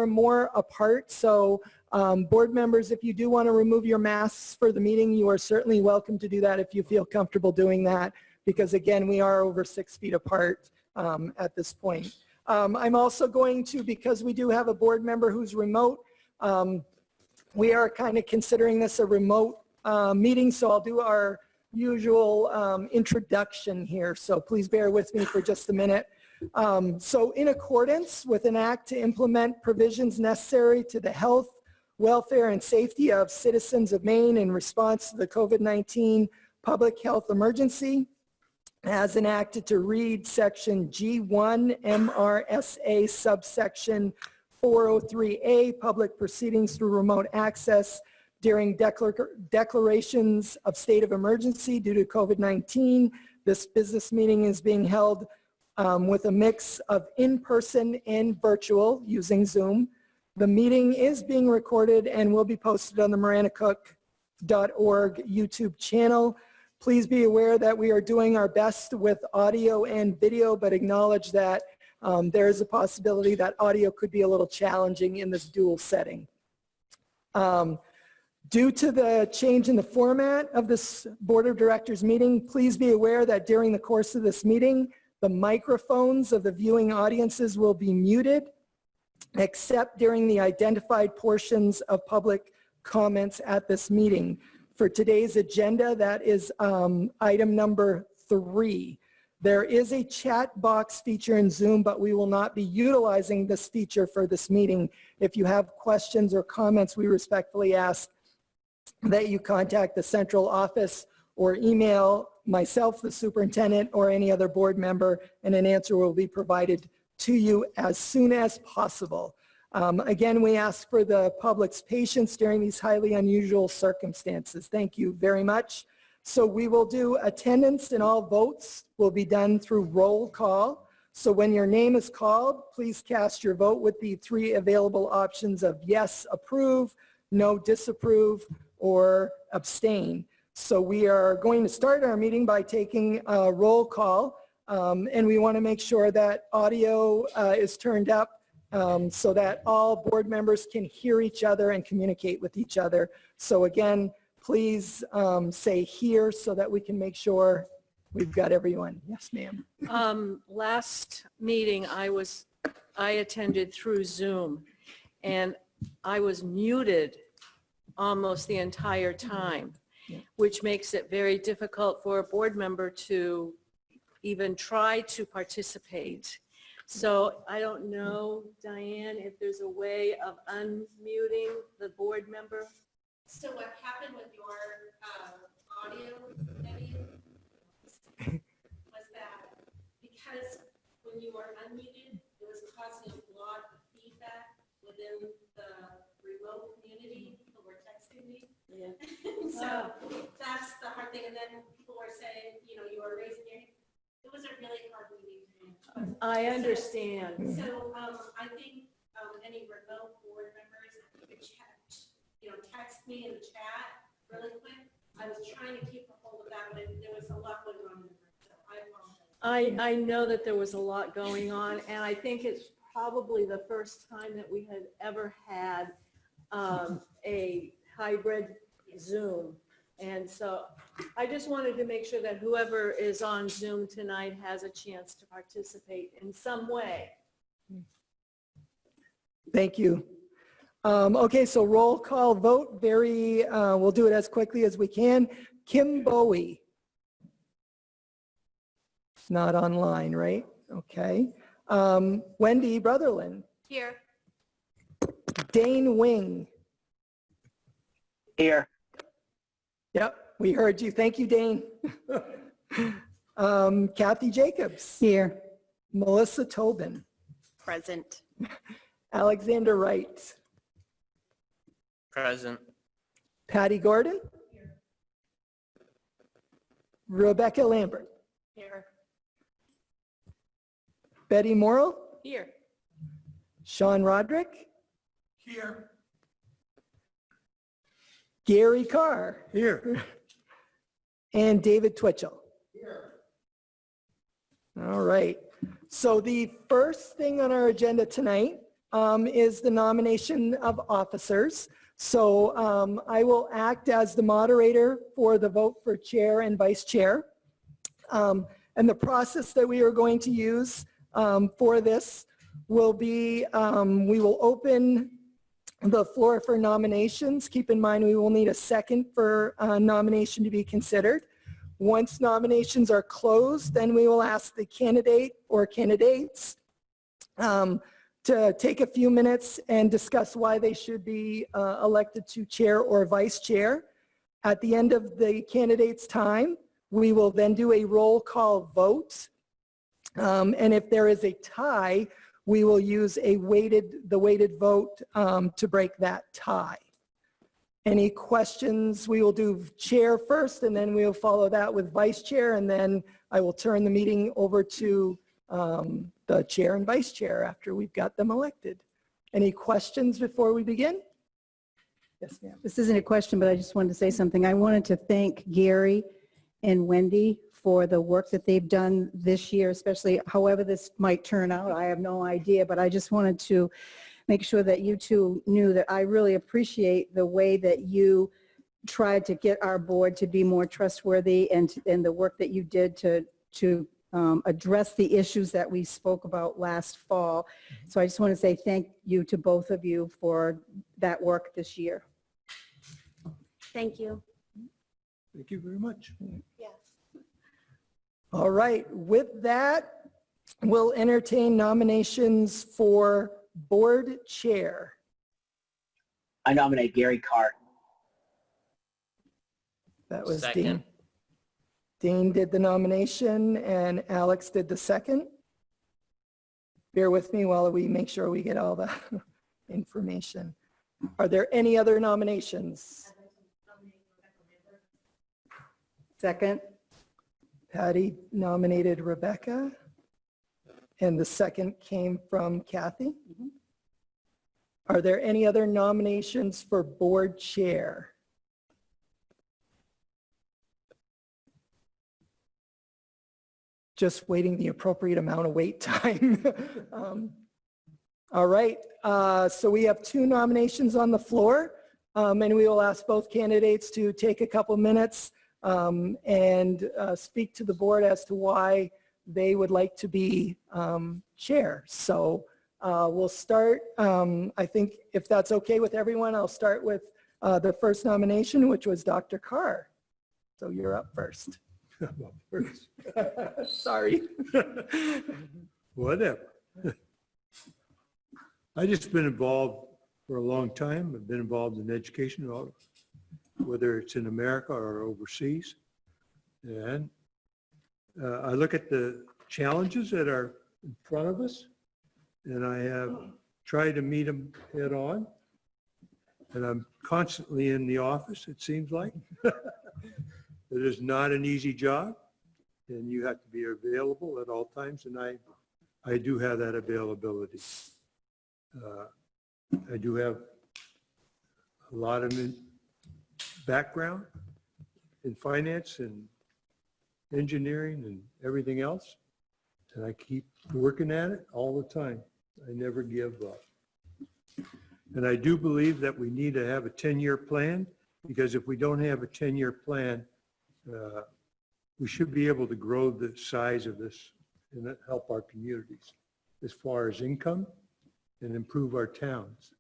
or more apart. So board members, if you do want to remove your masks for the meeting, you are certainly welcome to do that if you feel comfortable doing that, because again, we are over 6 feet apart at this point. I'm also going to, because we do have a board member who's remote, we are kind of considering this a remote meeting, so I'll do our usual introduction here. So please bear with me for just a minute. So in accordance with an act to implement provisions necessary to the health, welfare, and safety of citizens of Maine in response to the COVID-19 public health emergency, as enacted to read section G1 MRSA subsection 403A, public proceedings through remote access during declarations of state of emergency due to COVID-19. This business meeting is being held with a mix of in-person and virtual using Zoom. The meeting is being recorded and will be posted on the maranacook.org YouTube channel. Please be aware that we are doing our best with audio and video, but acknowledge that there is a possibility that audio could be a little challenging in this dual setting. Due to the change in the format of this Board of Directors meeting, please be aware that during the course of this meeting, the microphones of the viewing audiences will be muted, except during the identified portions of public comments at this meeting. For today's agenda, that is item number 3. There is a chat box feature in Zoom, but we will not be utilizing this feature for this meeting. If you have questions or comments, we respectfully ask that you contact the central office or email myself, the superintendent, or any other board member, and an answer will be provided to you as soon as possible. Again, we ask for the public's patience during these highly unusual circumstances. Thank you very much. So we will do attendance, and all votes will be done through roll call. So when your name is called, please cast your vote with the 3 available options of yes, approve, no, disapprove, or abstain. So we are going to start our meeting by taking a roll call, and we want to make sure that audio is turned up so that all board members can hear each other and communicate with each other. So again, please say here so that we can make sure we've got everyone. Yes, ma'am. Last meeting I attended through Zoom, and I was muted almost the entire time, which makes it very difficult for a board member to even try to participate. So I don't know, Diane, if there's a way of unmuting the board member. So what happened with your audio, Debbie, was that because when you were unmuted, it was causing a lot of feedback within the remote community. People were texting me. Yeah. So that's the hard thing. And then people were saying, you know, you were raising your hand. It was a really hard meeting to manage. I understand. So I think any remote board members, if you could text me in the chat really quick. I was trying to keep a hold of that, but there was a lot going on in the room, so I apologize. I know that there was a lot going on, and I think it's probably the first time that we had ever had a hybrid Zoom. And so I just wanted to make sure that whoever is on Zoom tonight has a chance to participate in some way. Thank you. Okay, so roll call vote. We'll do it as quickly as we can. Kim Bowie. Not online, right? Okay. Wendy Brotherland. Here. Dane Wing. Here. Yep, we heard you. Thank you, Dane. Kathy Jacobs. Here. Melissa Tobin. Present. Alexander Wright. Present. Patty Gordon. Here. Rebecca Lambert. Here. Betty Morrill. Here. Sean Roderick. Here. Gary Carr. Here. And David Twitchell. Here. All right. So the first thing on our agenda tonight is the nomination of officers. So I will act as the moderator for the vote for chair and vice chair. And the process that we are going to use for this will be, we will open the floor for nominations. Keep in mind, we will need a second for a nomination to be considered. Once nominations are closed, then we will ask the candidate or candidates to take a few minutes and discuss why they should be elected to chair or vice chair. At the end of the candidate's time, we will then do a roll call vote. And if there is a tie, we will use the weighted vote to break that tie. Any questions? We will do chair first, and then we will follow that with vice chair, and then I will turn the meeting over to the chair and vice chair after we've got them elected. Any questions before we begin? Yes, ma'am. This isn't a question, but I just wanted to say something. I wanted to thank Gary and Wendy for the work that they've done this year, especially however this might turn out. I have no idea, but I just wanted to make sure that you two knew that I really appreciate the way that you tried to get our board to be more trustworthy and the work that you did to address the issues that we spoke about last fall. So I just want to say thank you to both of you for that work this year. Thank you. Thank you very much. Yes. All right, with that, we'll entertain nominations for board chair. I nominate Gary Carr. That was Second. Dean. Dean did the nomination and Alex did the second. Bear with me while we make sure we get all the information. Are there any other nominations? Second? Patty nominated Rebecca, and the second came from Kathy. Are there any other nominations for board chair? Just waiting the appropriate amount of wait time. All right, so we have two nominations on the floor, and we will ask both candidates to take a couple minutes and speak to the board as to why they would like to be chair. So we'll start, I think if that's okay with everyone, I'll start with the first nomination, which was Dr. Carr. So you're up first. Well, first, Sorry. whatever. I just been involved for a long time. I've been involved in education, whether it's in America or overseas. And I look at the challenges that are in front of us, and I have tried to meet them head on. And I'm constantly in the office, it seems like. It is not an easy job, and you have to be available at all times, and I do have that availability. I do have a lot of background in finance and engineering and everything else, and I keep working at it all the time. I never give up. And I do believe that we need to have a 10-year plan, because if we don't have a 10-year plan, we should be able to grow the size of this and help our communities as far as income and improve our towns.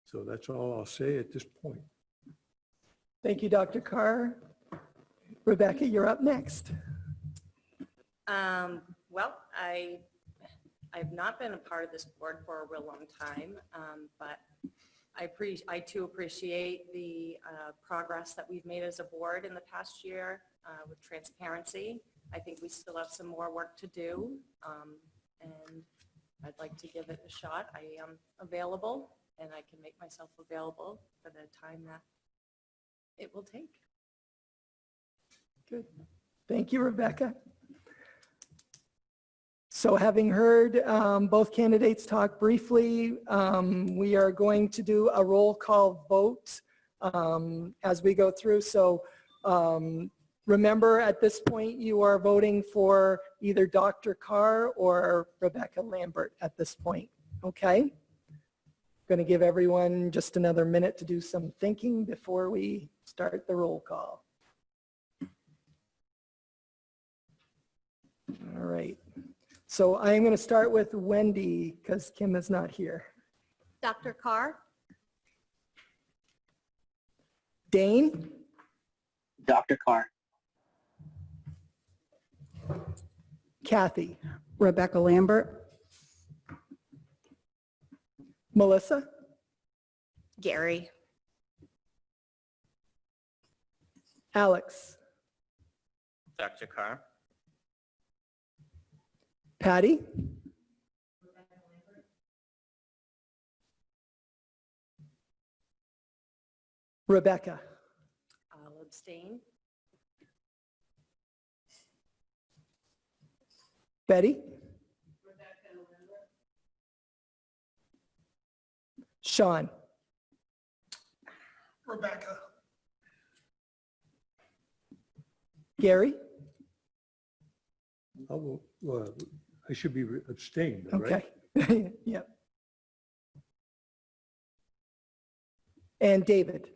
So that's all I'll say at this point. Thank you, Dr. Carr. Rebecca, you're up next. Well, I've not been a part of this board for a real long time, but I too appreciate the progress that we've made as a board in the past year with transparency. I think we still have some more work to do, and I'd like to give it a shot. I am available, and I can make myself available for the time that it will take. Good. Thank you, Rebecca. So having heard both candidates talk briefly, we are going to do a roll call vote as we go through. So Remember, at this point, you are voting for either Dr. Carr or Rebecca Lambert at this point, okay? Going to give everyone just another minute to do some thinking before we start the roll call. All right. So I'm going to start with Wendy because Kim is not here. Dr. Carr, Dane, Dr. Carr. Kathy, Rebecca Lambert. Melissa, Gary. Alex, Dr. Carr. Patty, Rebecca, I'll abstain. Betty, Sean, Rebecca. Gary, Well, I should be abstained, right? okay. Yep. And David.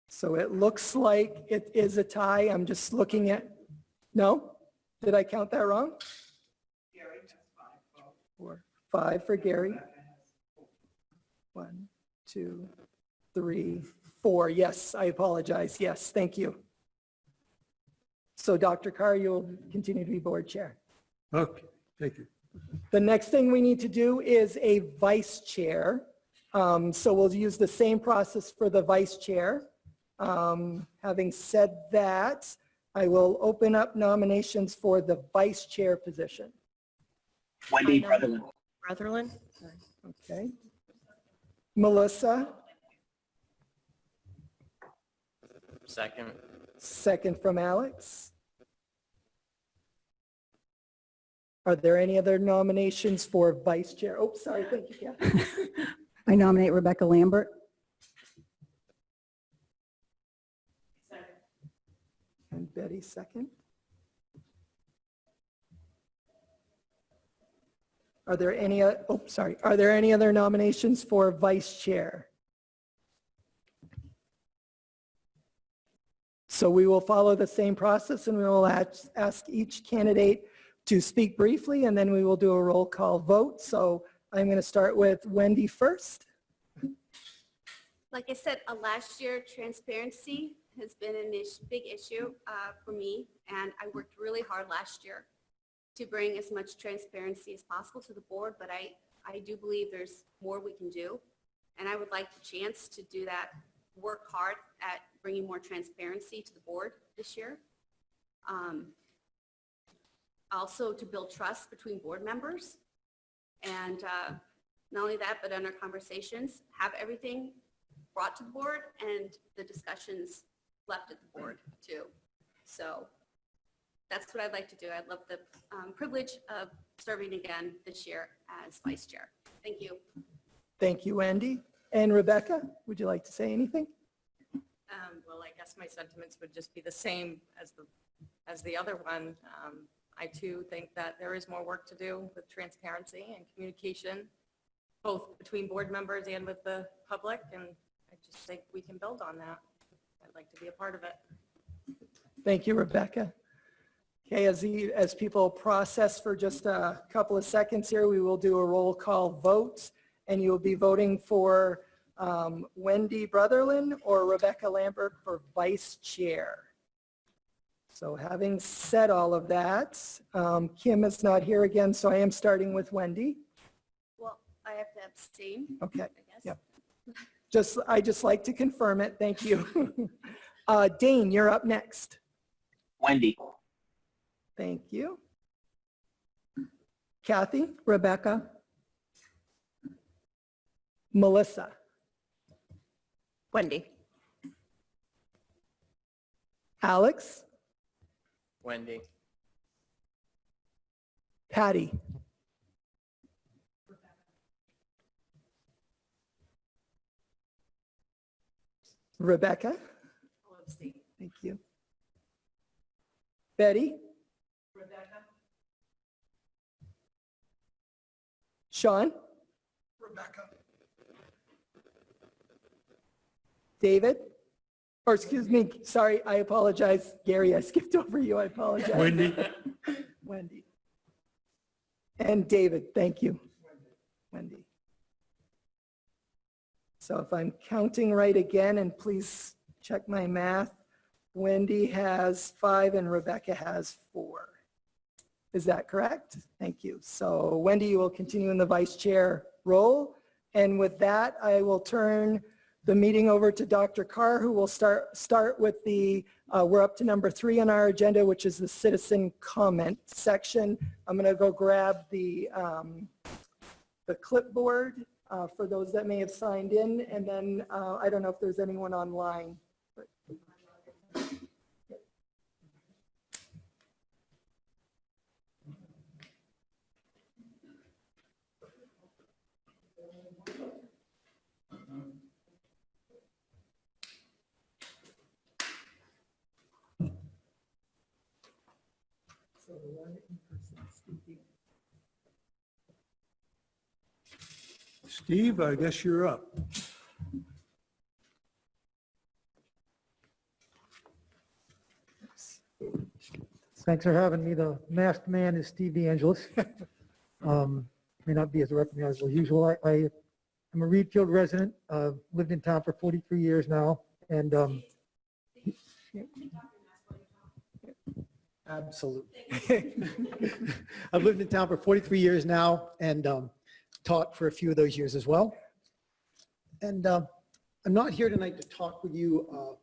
So it looks like it is a tie. I'm just looking at, no? Did I count that wrong? Four, five for Gary. 1, 2, 3, 4. Yes, I apologize. Yes, thank you. So Dr. Carr, you'll continue to be board chair. Okay, thank you. The next thing we need to do is a vice chair. So we'll use the same process for the vice chair. Having said that, I will open up nominations for the vice chair position. Wendy Brotherland. Brotherland? Okay. Melissa, Second. second from Alex. Are there any other nominations for vice chair? Oh, sorry, thank you, Kathy. I nominate Rebecca Lambert. And Betty, second. Are there any, are there any other nominations for vice chair? So we will follow the same process and we will ask each candidate to speak briefly and then we will do a roll call vote. So I'm going to start with Wendy first. like I said, last year, transparency has been a big issue for me, and I worked really hard last year to bring as much transparency as possible to the board, but I do believe there's more we can do, and I would like the chance to do that, work hard at bringing more transparency to the board this year. Also to build trust between board members, and not only that, but in our conversations, have everything brought to the board and the discussions left at the board too. So that's what I'd like to do. I'd love the privilege of serving again this year as vice chair. Thank you. Thank you, Wendy. And Rebecca, would you like to say anything? Well, I guess my sentiments would just be the same as the other one. I too think that there is more work to do with transparency and communication, both between board members and with the public, and I just think we can build on that. I'd like to be a part of it. Thank you, Rebecca. Okay, as people process for just a couple of seconds here, we will do a roll call vote, and you will be voting for Wendy Brotherland or Rebecca Lambert for vice chair. So having said all of that, Kim is not here again, so I am starting with Wendy. Well, I have to abstain, Okay, I guess. yep. I just like to confirm it. Thank you. Dane, you're up next. Wendy. Thank you. Kathy, Rebecca. Melissa, Wendy. Alex, Wendy. Patty, Rebecca. Thank you. Betty. Rebecca. Sean. Rebecca. David. Or excuse me, sorry, I apologize. Gary, I skipped over you. I apologize. Wendy? Wendy. And David, thank you. Wendy. So if I'm counting right again, and please check my math, Wendy has 5 and Rebecca has 4. Is that correct? Thank you. So Wendy, you will continue in the vice chair role. And with that, I will turn the meeting over to Dr. Carr, who will start with the, we're up to number 3 on our agenda, which is the citizen comment section. I'm going to go grab the clipboard for those that may have signed in, and then I don't know if there's anyone online. But so the one in person speaking. Steve, I guess you're up. Thanks for having me. The masked man is Steve DeAngelis. May not be as recognizable as usual. I'm a Reedfield resident, lived in town for 43 years now, and absolutely. I've lived in town for 43 years now and taught for a few of those years as well. And I'm not here tonight to talk with you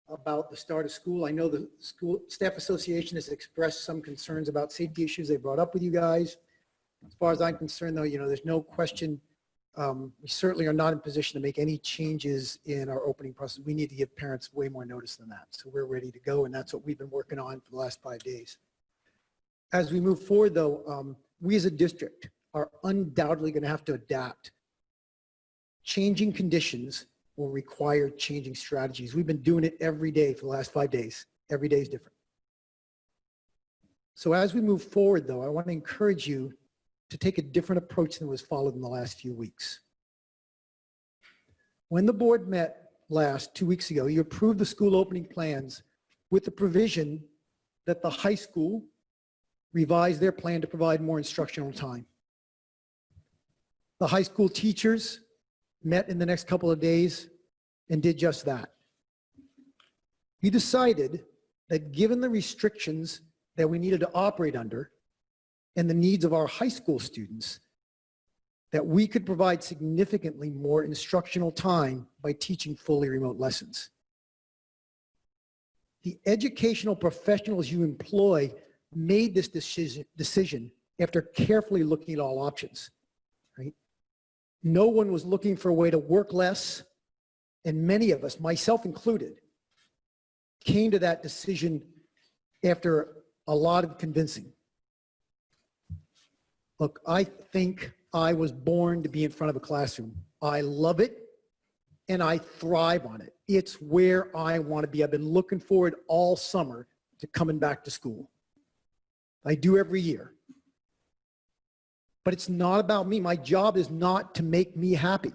about the start of school. I know the School Staff Association has expressed some concerns about safety issues they brought up with you guys. As far as I'm concerned, though, there's no question. We certainly are not in position to make any changes in our opening process. We need to give parents way more notice than that. So we're ready to go, and that's what we've been working on for the last 5 days. As we move forward, though, we as a district are undoubtedly going to have to adapt. Changing conditions will require changing strategies. We've been doing it every day for the last 5 days. Every day is different. So as we move forward, though, I want to encourage you to take a different approach than was followed in the last few weeks. When the board met last 2 weeks ago, you approved the school opening plans with the provision that the high school revise their plan to provide more instructional time. The high school teachers met in the next couple of days and did just that. We decided that given the restrictions that we needed to operate under and the needs of our high school students, that we could provide significantly more instructional time by teaching fully remote lessons. The educational professionals you employ made this decision after carefully looking at all options, right? No one was looking for a way to work less, and many of us, myself included, came to that decision after a lot of convincing. Look, I think I was born to be in front of a classroom. I love it, and I thrive on it. It's where I want to be. I've been looking forward all summer to coming back to school. I do every year. But it's not about me. My job is not to make me happy.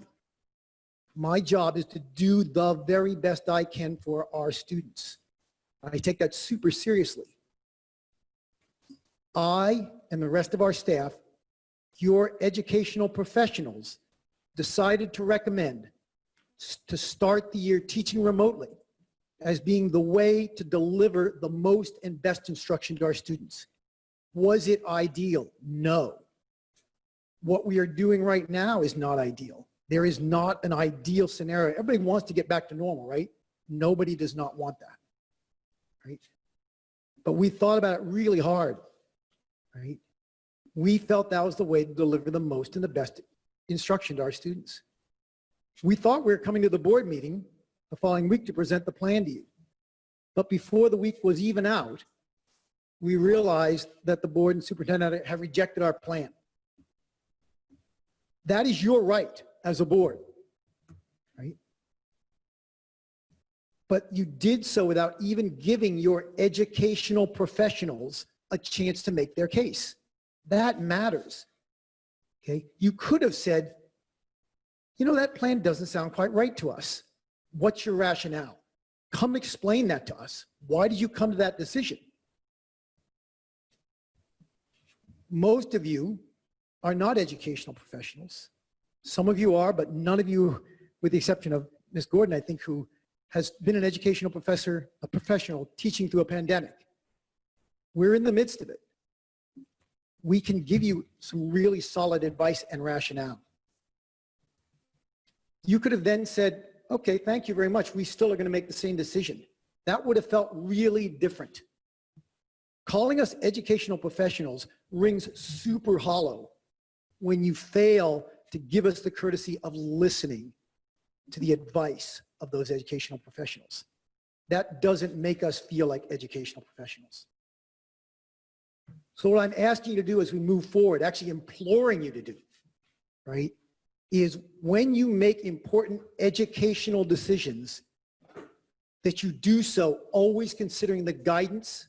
My job is to do the very best I can for our students. I take that super seriously. I and the rest of our staff, your educational professionals, decided to recommend to start the year teaching remotely as being the way to deliver the most and best instruction to our students. Was it ideal? No. What we are doing right now is not ideal. There is not an ideal scenario. Everybody wants to get back to normal, right? Nobody does not want that, right? But we thought about it really hard, right? We felt that was the way to deliver the most and the best instruction to our students. We thought we were coming to the board meeting the following week to present the plan to you. But before the week was even out, we realized that the board and superintendent have rejected our plan. That is your right as a board, right? But you did so without even giving your educational professionals a chance to make their case. That matters, okay? You could have said, you know, that plan doesn't sound quite right to us. What's your rationale? Come explain that to us. Why did you come to that decision? Most of you are not educational professionals. Some of you are, but none of you, with the exception of Ms. Gordon, I think, who has been an educational professor, a professional teaching through a pandemic. We're in the midst of it. We can give you some really solid advice and rationale. You could have then said, okay, thank you very much. We still are going to make the same decision. That would have felt really different. Calling us educational professionals rings super hollow when you fail to give us the courtesy of listening to the advice of those educational professionals. That doesn't make us feel like educational professionals. So what I'm asking you to do as we move forward, actually imploring you to do, right, is when you make important educational decisions, that you do so always considering the guidance,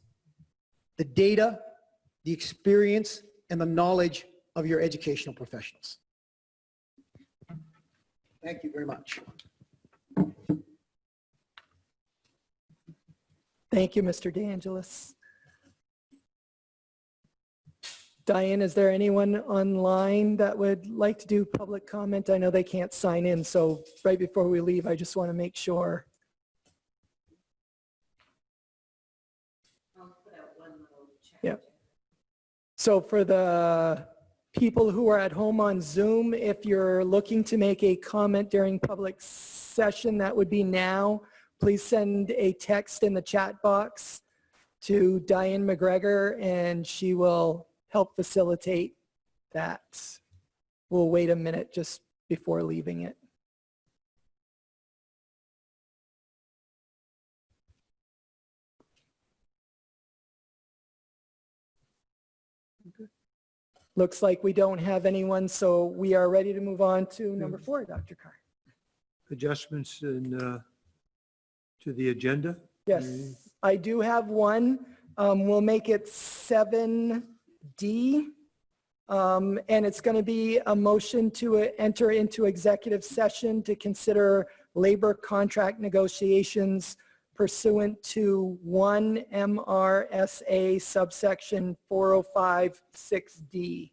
the data, the experience, and the knowledge of your educational professionals. Thank you very much. Thank you, Mr. DeAngelis. Diane, is there anyone online that would like to do public comment? I know they can't sign in, so right before we leave, I just want to make sure. Yeah. So for the people who are at home on Zoom, if you're looking to make a comment during public session, that would be now. Please send a text in the chat box to Diane McGregor and she will help facilitate that. We'll wait a minute just before leaving it. Looks like we don't have anyone, so we are ready to move on to number 4, Dr. Carr. Adjustments in, to the agenda? Yes, I do have one. We'll make it 7D. And it's going to be a motion to enter into executive session to consider labor contract negotiations pursuant to 1 MRSA subsection 4056D.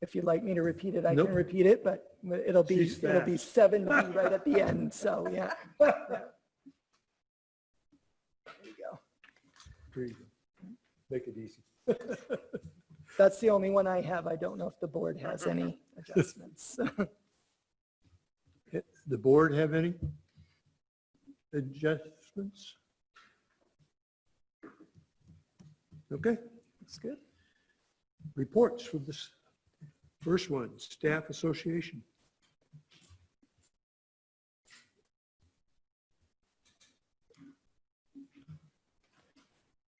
If you'd like me to repeat it, I Nope. can repeat it, but it'll be She's 7D right at the end. So yeah. There you go. There you go. Make it easy. That's the only one I have. I don't know if the board has any adjustments. The board have any adjustments? Okay, That's good. reports from this first one, Staff Association.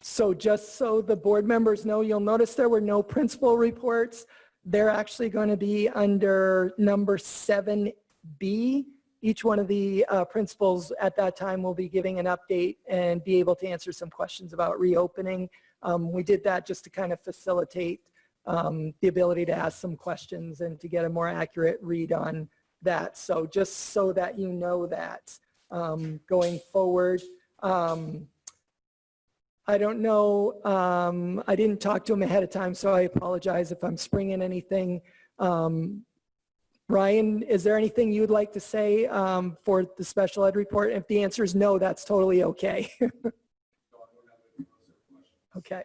So just so the board members know, you'll notice there were no principal reports. They're actually going to be under number 7B. Each one of the principals at that time will be giving an update and be able to answer some questions about reopening. We did that just to kind of facilitate the ability to ask some questions and to get a more accurate read on that. So just so that you know that going forward. I don't know, I didn't talk to him ahead of time, so I apologize if I'm springing anything. Ryan, is there anything you'd like to say for the special ed report? If the answer is no, that's totally okay. Okay.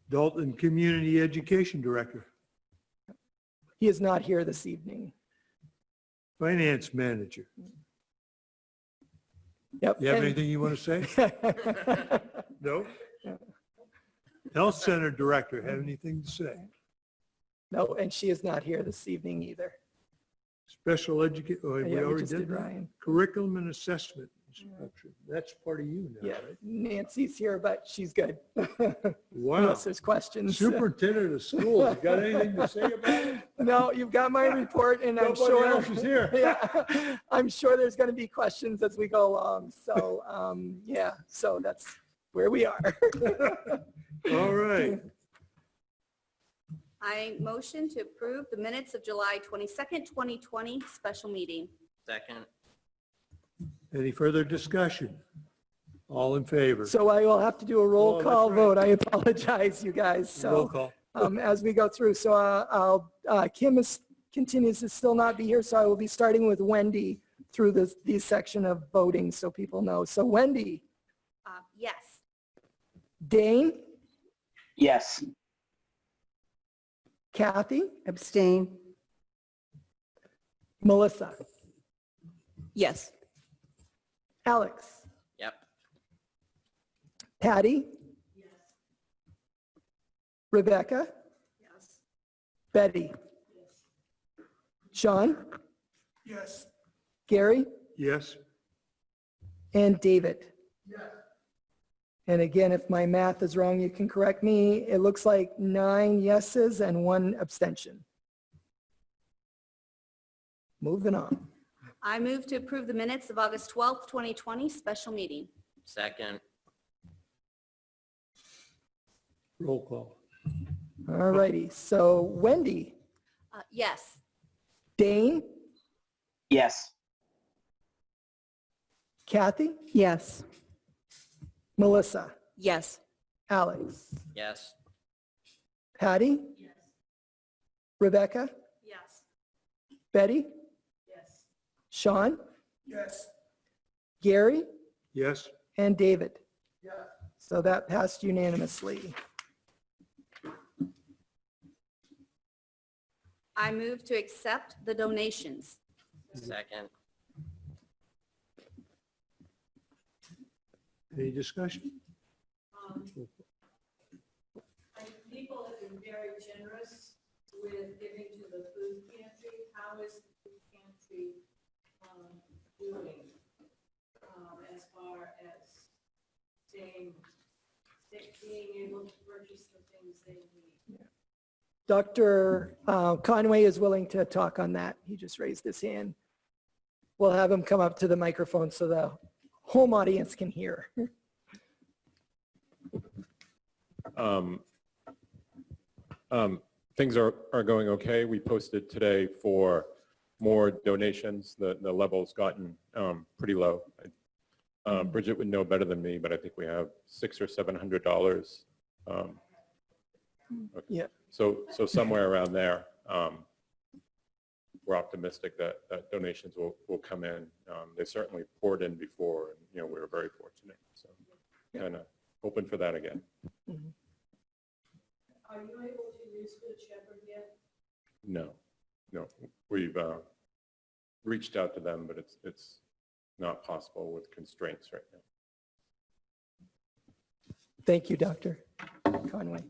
Adult and Community Education Director, He is not here this evening. Finance Manager. Yep. You have and- anything you want to say? No? Health Center Director, have anything to say? No, and she is not here this evening either. Special education, oh, we Yeah, we already just did did that? Ryan. Curriculum and assessment instruction. That's part of you now, Yeah, right? Nancy's here, but she's good. Wow. Unless there's questions. Superintendent of schools, you got anything to say about it? No, you've got my report and I'm Nobody sure. else is here. Yeah, I'm sure there's going to be questions as we go along. So, yeah, so that's where we are. All right. I motion to approve the minutes of July 22nd, 2020 special meeting. Second. Any further discussion? All in favor? So I will have to do a roll Oh, that's call right. vote. I apologize, you guys. Roll So call. as we go through, so Kim continues to still not be here, so I will be starting with Wendy through this section of voting so people know. So Wendy, Yes. Dane, Yes. Kathy, Abstain. Melissa, Yes. Alex, Yep. Patty, Rebecca, Betty, Sean, Yes. Gary, Yes. and David. And again, if my math is wrong, you can correct me. It looks like 9 yeses and 1 abstention. Moving on. I move to approve the minutes of August 12th, 2020 special meeting. Second. Roll call. All righty. So Wendy, Yes. Dane, Yes. Kathy, Yes. Melissa, Yes. Alex, Yes. Patty, Rebecca, Yes. Betty, Yes. Sean, Yes. Gary, Yes. and David. So that passed unanimously. I move to accept the donations. Second. Any discussion? People have been very generous with giving to the food pantry. How is the food pantry doing as far as being able to purchase the things they need? Dr. Conway is willing to talk on that. He just raised his hand. We'll have him come up to the microphone so the home audience can hear. Things are going okay. We posted today for more donations. The level's gotten pretty low. Bridget would know better than me, but I think we have $600 or $700. Yeah. So somewhere around there. We're optimistic that donations will come in. They certainly poured in before, and we were very fortunate. So kind of hoping for that again. Are you able to use Good Shepherd yet? No. We've reached out to them, but it's not possible with constraints right now. Thank you, Dr. Conway.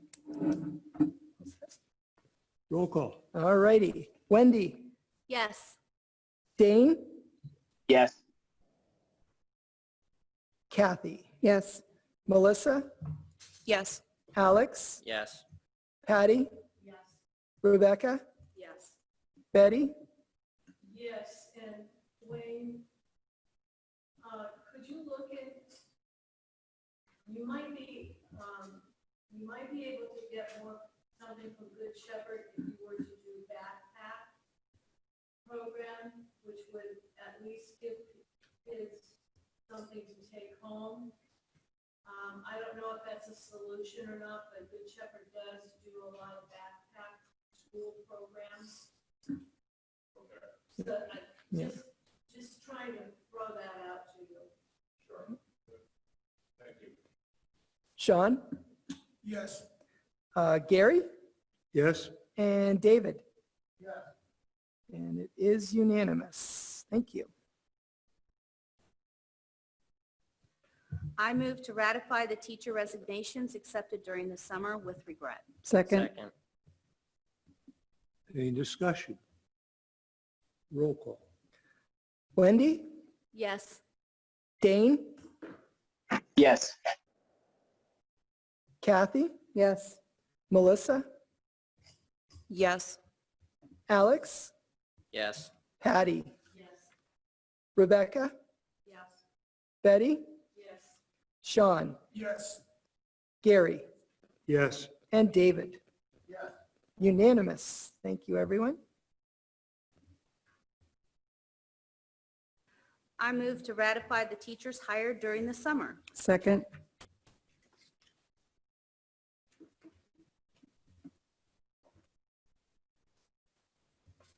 Roll call. All righty. Wendy, Yes. Dane, Yes. Kathy, Yes. Melissa, Yes. Alex, Yes. Patty, Yes. Rebecca, Yes. Betty, Yes, and Wayne, could you look at, you might be able to get something from Good Shepherd if you were to do backpack program, which would at least give kids something to take home. I don't know if that's a solution or not, but Good Shepherd does do a lot of backpack school programs. So Yeah. just trying to throw that out to you. Sure. Thank you. Sean, Yes. Gary, Yes. and David. And it is unanimous. Thank you. I move to ratify the teacher resignations accepted during the summer with regret. Second. Second. Any discussion? Roll call. Wendy, Yes. Dane, Yes. Kathy, Yes. Melissa, Yes. Alex, Yes. Patty, Yes. Rebecca, Yes. Betty, Yes. Sean, Yes. Gary, Yes. and David. Unanimous. Thank you, everyone. I move to ratify the teachers hired during the summer. Second.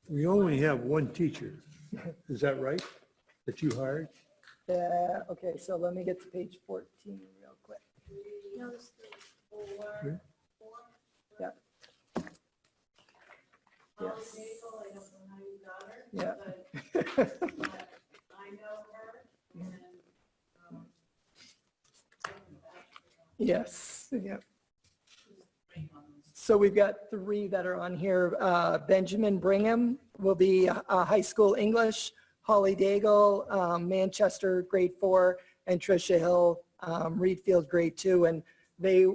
We only have one teacher. Is that right? That you hired? Okay, so let me get to page 14 real quick. Notice there's four. Yeah. Yeah. Holly Yes. Bagel, I don't know how you got her. Yeah. But I know her and, um, Yes, yeah. So we've got three that are on here. Benjamin Brigham will be high school English, Holly Daigle, Manchester grade 4, and Tricia Hill, Reedfield grade 2. And they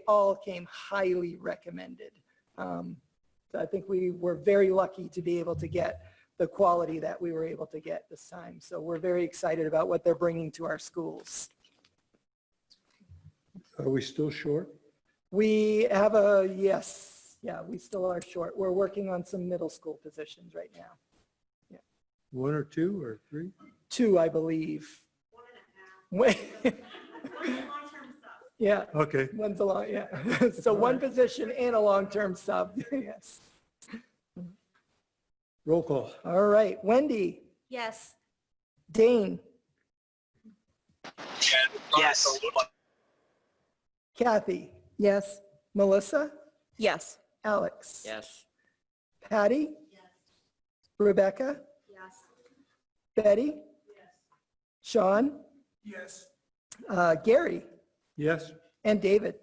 all came highly recommended. So I think we were very lucky to be able to get the quality that we were able to get this time. So we're very excited about what they're bringing to our schools. Are we still short? We have yes, yeah, we still are short. We're working on some middle school positions right now. One or two or three? 2, I believe. 1.5. Long-term stuff. Yeah, Okay. one's a long, yeah. So one position and a long-term sub, yes. Roll call. All right, Wendy, Yes. Dane, Yes. Kathy, Yes. Melissa, Yes. Alex. Yes. Patty, Rebecca, Yes. Betty, Sean, Yes. Gary, Yes. and David.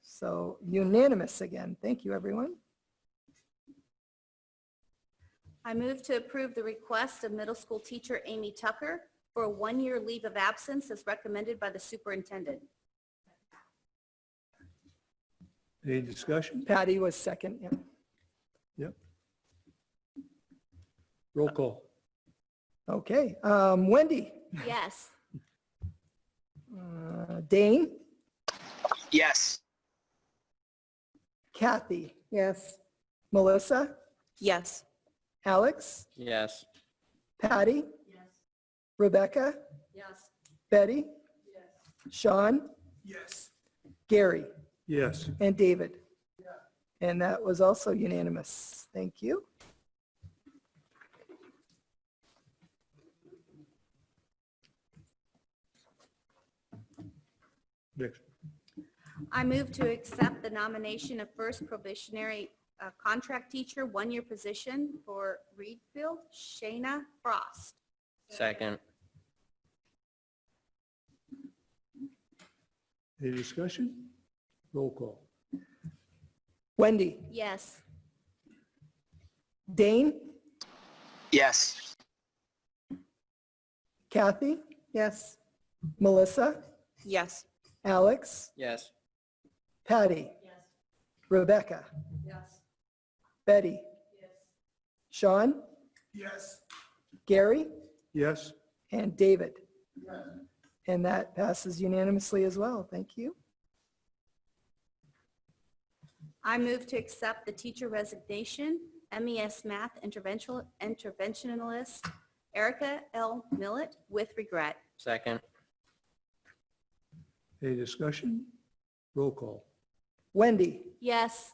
So unanimous again. Thank you, everyone. I move to approve the request of middle school teacher Amy Tucker for a 1-year leave of absence as recommended by the superintendent. Any discussion? Patty was second, yeah. Yep. Roll call. Okay, Wendy, Yes. Dane, Yes. Kathy, Yes. Melissa, Yes. Alex, Yes. Patty, Yes. Rebecca, Yes. Betty, Sean, Yes. Gary, Yes. and David. And that was also unanimous. Thank you. Next. I move to accept the nomination of first probationary contract teacher, 1-year position for Reedfield, Shayna Frost. Second. Any discussion? Roll call. Wendy, Yes. Dane, Yes. Kathy, Yes. Melissa, Yes. Alex, Yes. Patty, Yes. Rebecca, Yes. Betty, Yes. Sean, Yes. Gary, Yes. and David. And that passes unanimously as well. Thank you. I move to accept the teacher resignation, MES Math interventionalist Erica L. Millett with regret. Second. Any discussion? Roll call. Wendy, Yes.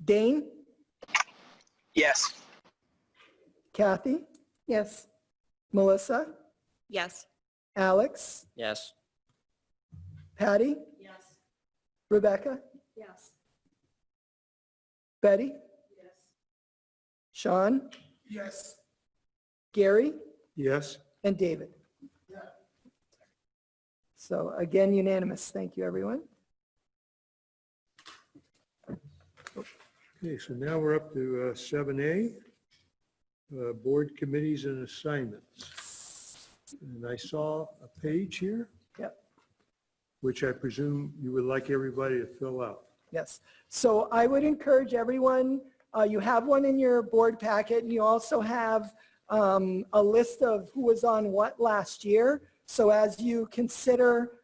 Dane, Yes. Kathy, Yes. Melissa, Yes. Alex, Yes. Patty, Yes. Rebecca, Yes. Betty, Yes. Sean, Yes. Gary, Yes. and David. So again, unanimous. Thank you, everyone. Okay, so now we're up to 7A, board committees and assignments. And I saw a page here, Yep. which I presume you would like everybody to fill out. Yes. So I would encourage everyone, you have one in your board packet, and you also have a list of who was on what last year. So as you consider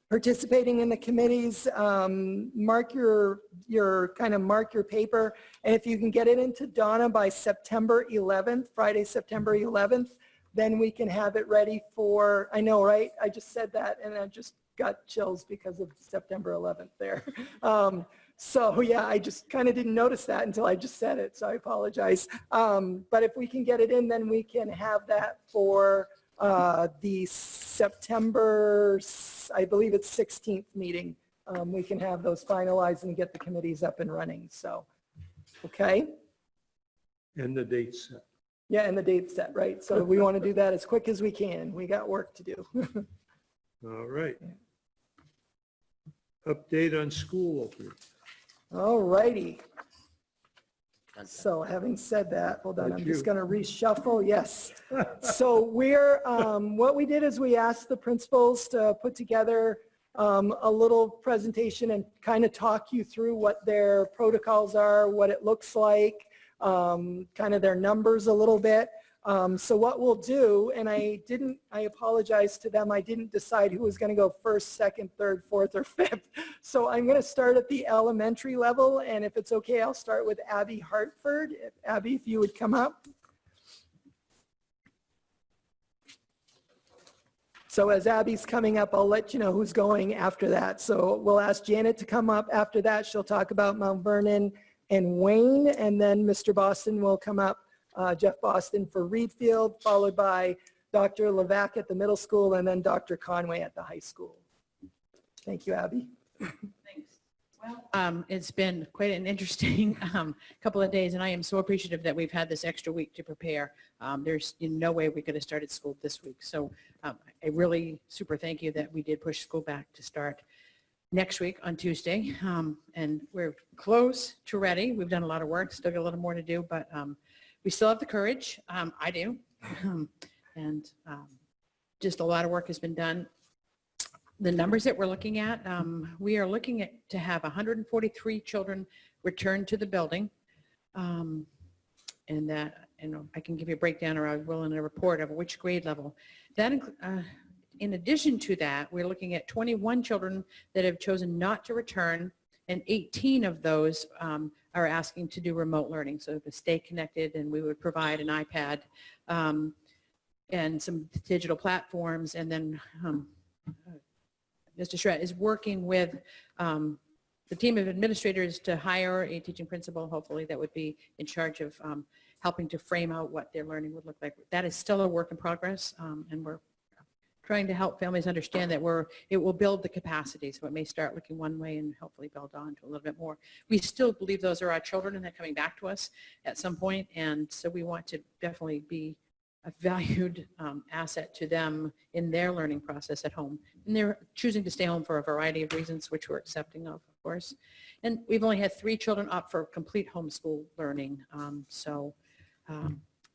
participating in the committees, mark your paper. And if you can get it into Donna by September 11th, Friday, September 11th, then we can have it ready for, I know, right? I just said that and I just got chills because of September 11th there. So yeah, I just kind of didn't notice that until I just said it, so I apologize. But if we can get it in, then we can have that for the September, I believe it's 16th meeting. We can have those finalized and get the committees up and running, so, okay? And the date set. Yeah, and the date's set, right? So we want to do that as quick as we can. We got work to do. All right. Update on school opening. All righty. So having said that, hold on, I'm just going to reshuffle. Yes. So we're, what we did is we asked the principals to put together a little presentation and kind of talk you through what their protocols are, what it looks like, kind of their numbers a little bit. So what we'll do, and I apologize to them, I didn't decide who was going to go first, second, third, fourth, or fifth. So I'm going to start at the elementary level, and if it's okay, I'll start with Abby Hartford. Abby, if you would come up. So as Abby's coming up, I'll let you know who's going after that. So we'll ask Janet to come up after that. She'll talk about Mount Vernon and Wayne, and then Mr. Boston will come up. Jeff Boston for Reedfield, followed by Dr. Levac at the middle school, and then Dr. Conway at the high school. Thank you, Abby. Thanks. Well, it's been quite an interesting couple of days, and I am so appreciative that we've had this extra week to prepare. There's in no way we could have started school this week. So I really super thank you that we did push school back to start next week on Tuesday. And we're close to ready. We've done a lot of work, still got a little more to do, but we still have the courage. I do. And just a lot of work has been done. The numbers that we're looking at, we are looking at to have 143 children return to the building. And that, I can give you a breakdown, or I will in a report of which grade level. That, in addition to that, we're looking at 21 children that have chosen not to return, and 18 of those are asking to do remote learning, so to stay connected, and we would provide an iPad and some digital platforms. And then Mr. Shred is working with the team of administrators to hire a teaching principal, hopefully, that would be in charge of helping to frame out what their learning would look like. That is still a work in progress, and we're trying to help families understand that it will build the capacity. So it may start looking one way and hopefully build on to a little bit more. We still believe those are our children and they're coming back to us at some point. And so we want to definitely be a valued asset to them in their learning process at home. And they're choosing to stay home for a variety of reasons, which we're accepting of course. And we've only had 3 children opt for complete homeschool learning.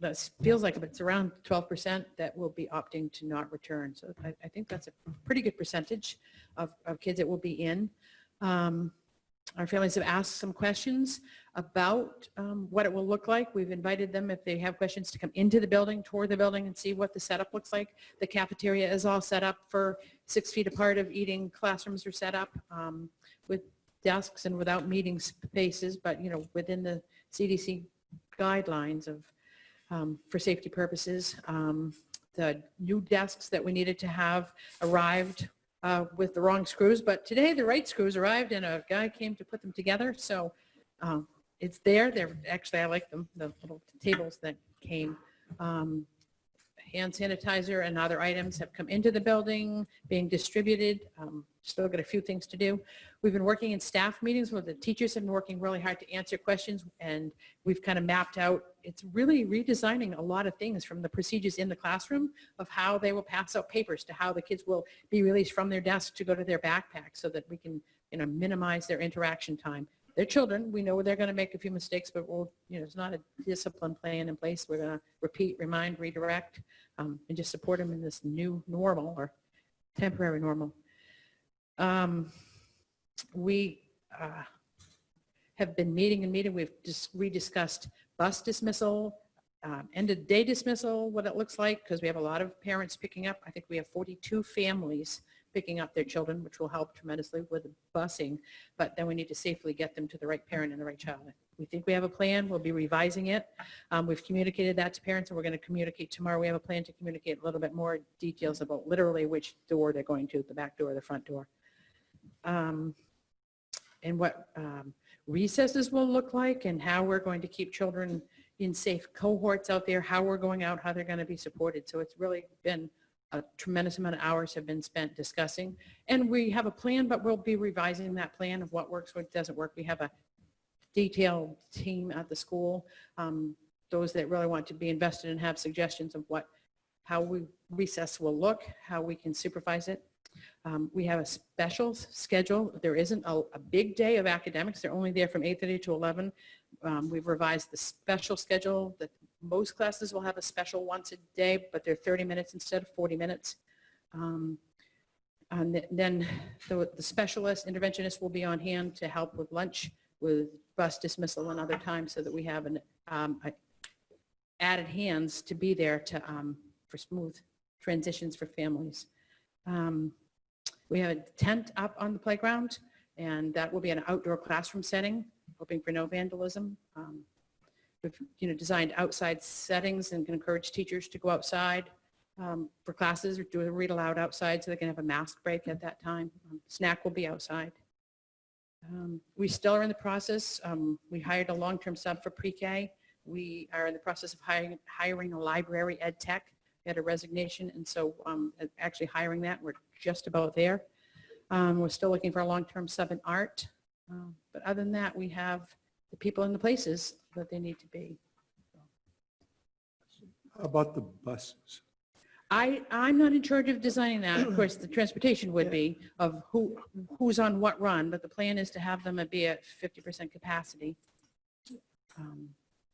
That feels like it's around 12% that will be opting to not return. So I think that's a pretty good percentage of kids that will be in. Our families have asked some questions about what it will look like. We've invited them, if they have questions, to come into the building, tour the building, and see what the setup looks like. The cafeteria is all set up for 6 feet apart of eating. Classrooms are set up with desks and without meeting spaces, but within the CDC guidelines of for safety purposes. The new desks that we needed to have arrived with the wrong screws, but today the right screws arrived and a guy came to put them together. So it's there. They're actually, I like them, the little tables that came. Hand sanitizer and other items have come into the building, being distributed. Still got a few things to do. We've been working in staff meetings where the teachers have been working really hard to answer questions, and we've kind of mapped out, it's really redesigning a lot of things, from the procedures in the classroom of how they will pass out papers to how the kids will be released from their desk to go to their backpack, so that we can minimize their interaction time. they're children. We know they're going to make a few mistakes, but we'll, there's not a discipline plan in place. We're going to repeat, remind, redirect, and just support them in this new normal or temporary normal. We have been meeting and meeting. We've just rediscussed bus dismissal, end of day dismissal, what it looks like, because we have a lot of parents picking up. I think we have 42 families picking up their children, which will help tremendously with busing, but then we need to safely get them to the right parent and the right child. We think we have a plan. We'll be revising it. We've communicated that to parents, and we're going to communicate tomorrow. We have a plan to communicate a little bit more details about literally which door they're going to, the back door or the front door. And what recesses will look like and how we're going to keep children in safe cohorts out there, how we're going out, how they're going to be supported. So it's really been a tremendous amount of hours have been spent discussing. And we have a plan, but we'll be revising that plan of what works, what doesn't work. We have a detailed team at the school, those that really want to be invested and have suggestions of how recess will look, how we can supervise it. We have a special schedule. There isn't a big day of academics. They're only there from 8:30 to 11. We've revised the special schedule that most classes will have a special once a day, but they're 30 minutes instead of 40 minutes. And then the specialist, interventionist will be on hand to help with lunch, with bus dismissal and other times, so that we have added hands to be there for smooth transitions for families. We have a tent up on the playground, and that will be an outdoor classroom setting, hoping for no vandalism. We've designed outside settings and can encourage teachers to go outside for classes or do a read aloud outside so they can have a mask break at that time. Snack will be outside. We still are in the process. We hired a long-term sub for pre-K. We are in the process of hiring a library ed tech. We had a resignation, and so actually hiring that. We're just about there. We're still looking for a long-term sub in art. But other than that, we have the people in the places that they need to be. How about the buses? I'm not in charge of designing that. Of course, the transportation would be of who's on what run, but the plan is to have them be at 50% capacity.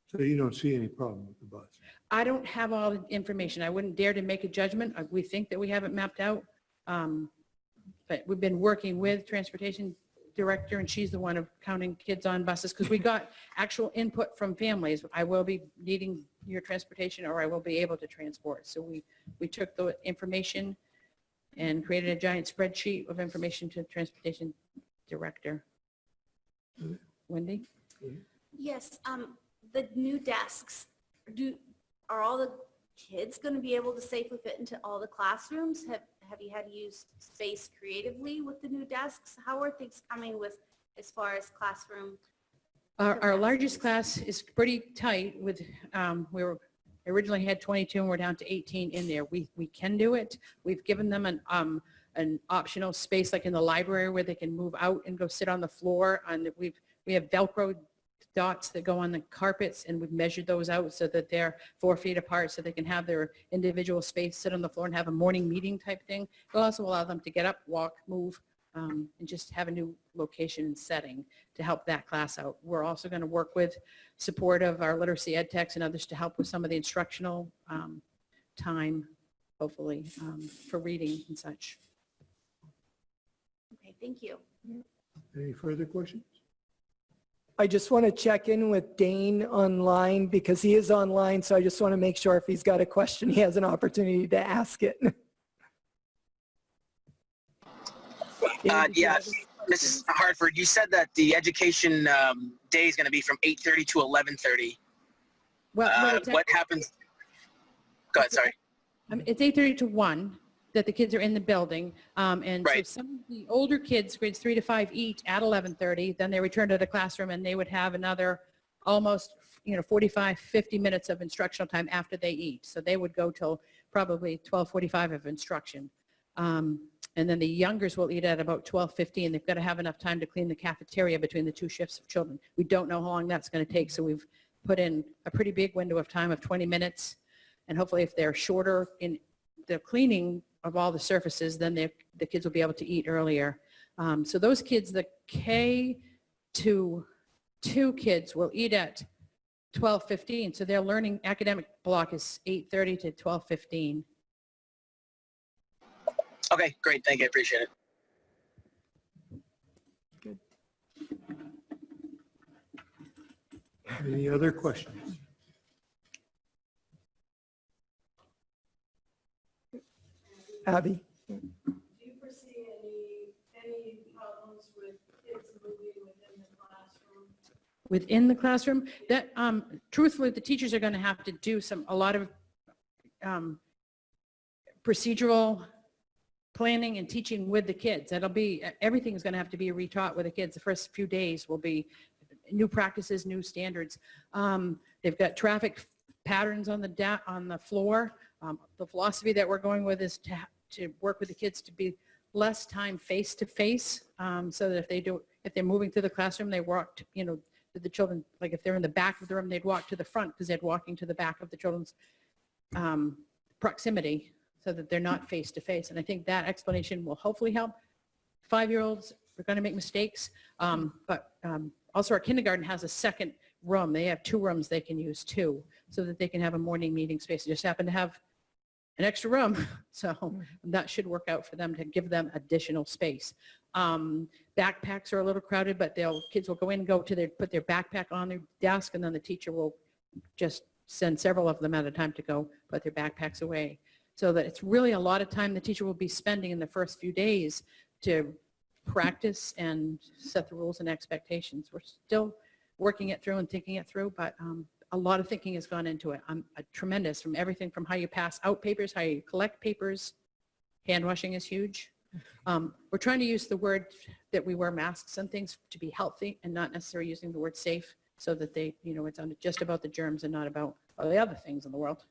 So you don't see any problem with the bus? I don't have all the information. I wouldn't dare to make a judgment. We think that we have it mapped out. But we've been working with transportation director, and she's the one of counting kids on buses, because we got actual input from families. I will be needing your transportation, or I will be able to transport. So we took the information and created a giant spreadsheet of information to the transportation director. Wendy? Yes, the new desks, are all the kids going to be able to safely fit into all the classrooms? Have you had to use space creatively with the new desks? How are things coming with as far as classroom? Our largest class is pretty tight with, we originally had 22 and we're down to 18 in there. We can do it. We've given them an optional space like in the library where they can move out and go sit on the floor. And we have Velcro dots that go on the carpets, and we've measured those out so that they're 4 feet apart so they can have their individual space, sit on the floor and have a morning meeting type thing. It'll also allow them to get up, walk, move, and just have a new location and setting to help that class out. We're also going to work with support of our literacy ed techs and others to help with some of the instructional time, hopefully, for reading and such. Okay, thank you. Any further questions? I just want to check in with Dane online because he is online. So I just want to make sure if he's got a question, he has an opportunity to ask it. Yeah, Mrs. Hartford, you said that the education day is going to be from 8:30 to 11:30. Well, What happens? Go ahead, sorry. It's 8:30 to 1 that the kids are in the building. And Right. so some of the older kids, grades 3 to 5, eat at 11:30. Then they return to the classroom and they would have another almost 45, 50 minutes of instructional time after they eat. So they would go till probably 12:45 of instruction. And then the youngers will eat at about 12:15. They've got to have enough time to clean the cafeteria between the 2 shifts of children. We don't know how long that's going to take. So we've put in a pretty big window of time of 20 minutes. And hopefully if they're shorter in the cleaning of all the surfaces, then the kids will be able to eat earlier. So those kids, the K to 2 kids will eat at 12:15. So their learning academic block is 8:30 to 12:15. Okay, great. Thank you. I appreciate it. Any other questions? Abby? Do you foresee any problems with kids moving within the classroom? Within the classroom, that truthfully, the teachers are going to have to do a lot of procedural planning and teaching with the kids. Everything is going to have to be retaught with the kids. The first few days will be new practices, new standards. They've got traffic patterns on the floor. The philosophy that we're going with is to work with the kids to be less time face to face, so that if they're moving through the classroom, they walk, the children, like if they're in the back of the room, they'd walk to the front because they're walking to the back of the children's proximity, so that they're not face to face. And I think that explanation will hopefully help. 5-year-olds are going to make mistakes, but also our kindergarten has a second room. They have 2 rooms they can use too, so that they can have a morning meeting space. They just happen to have an extra room, so that should work out for them to give them additional space. Backpacks are a little crowded, but kids will go in, put their backpack on their desk, and then the teacher will just send several of them at a time to go put their backpacks away. So that it's really a lot of time the teacher will be spending in the first few days to practice and set the rules and expectations. We're still working it through and thinking it through, but a lot of thinking has gone into it. Tremendous, from everything from how you pass out papers, how you collect papers. Hand washing is huge. We're trying to use the word that we wear masks and things to be healthy, and not necessarily using the word safe, so that it's just about the germs and not about all the other things in the world.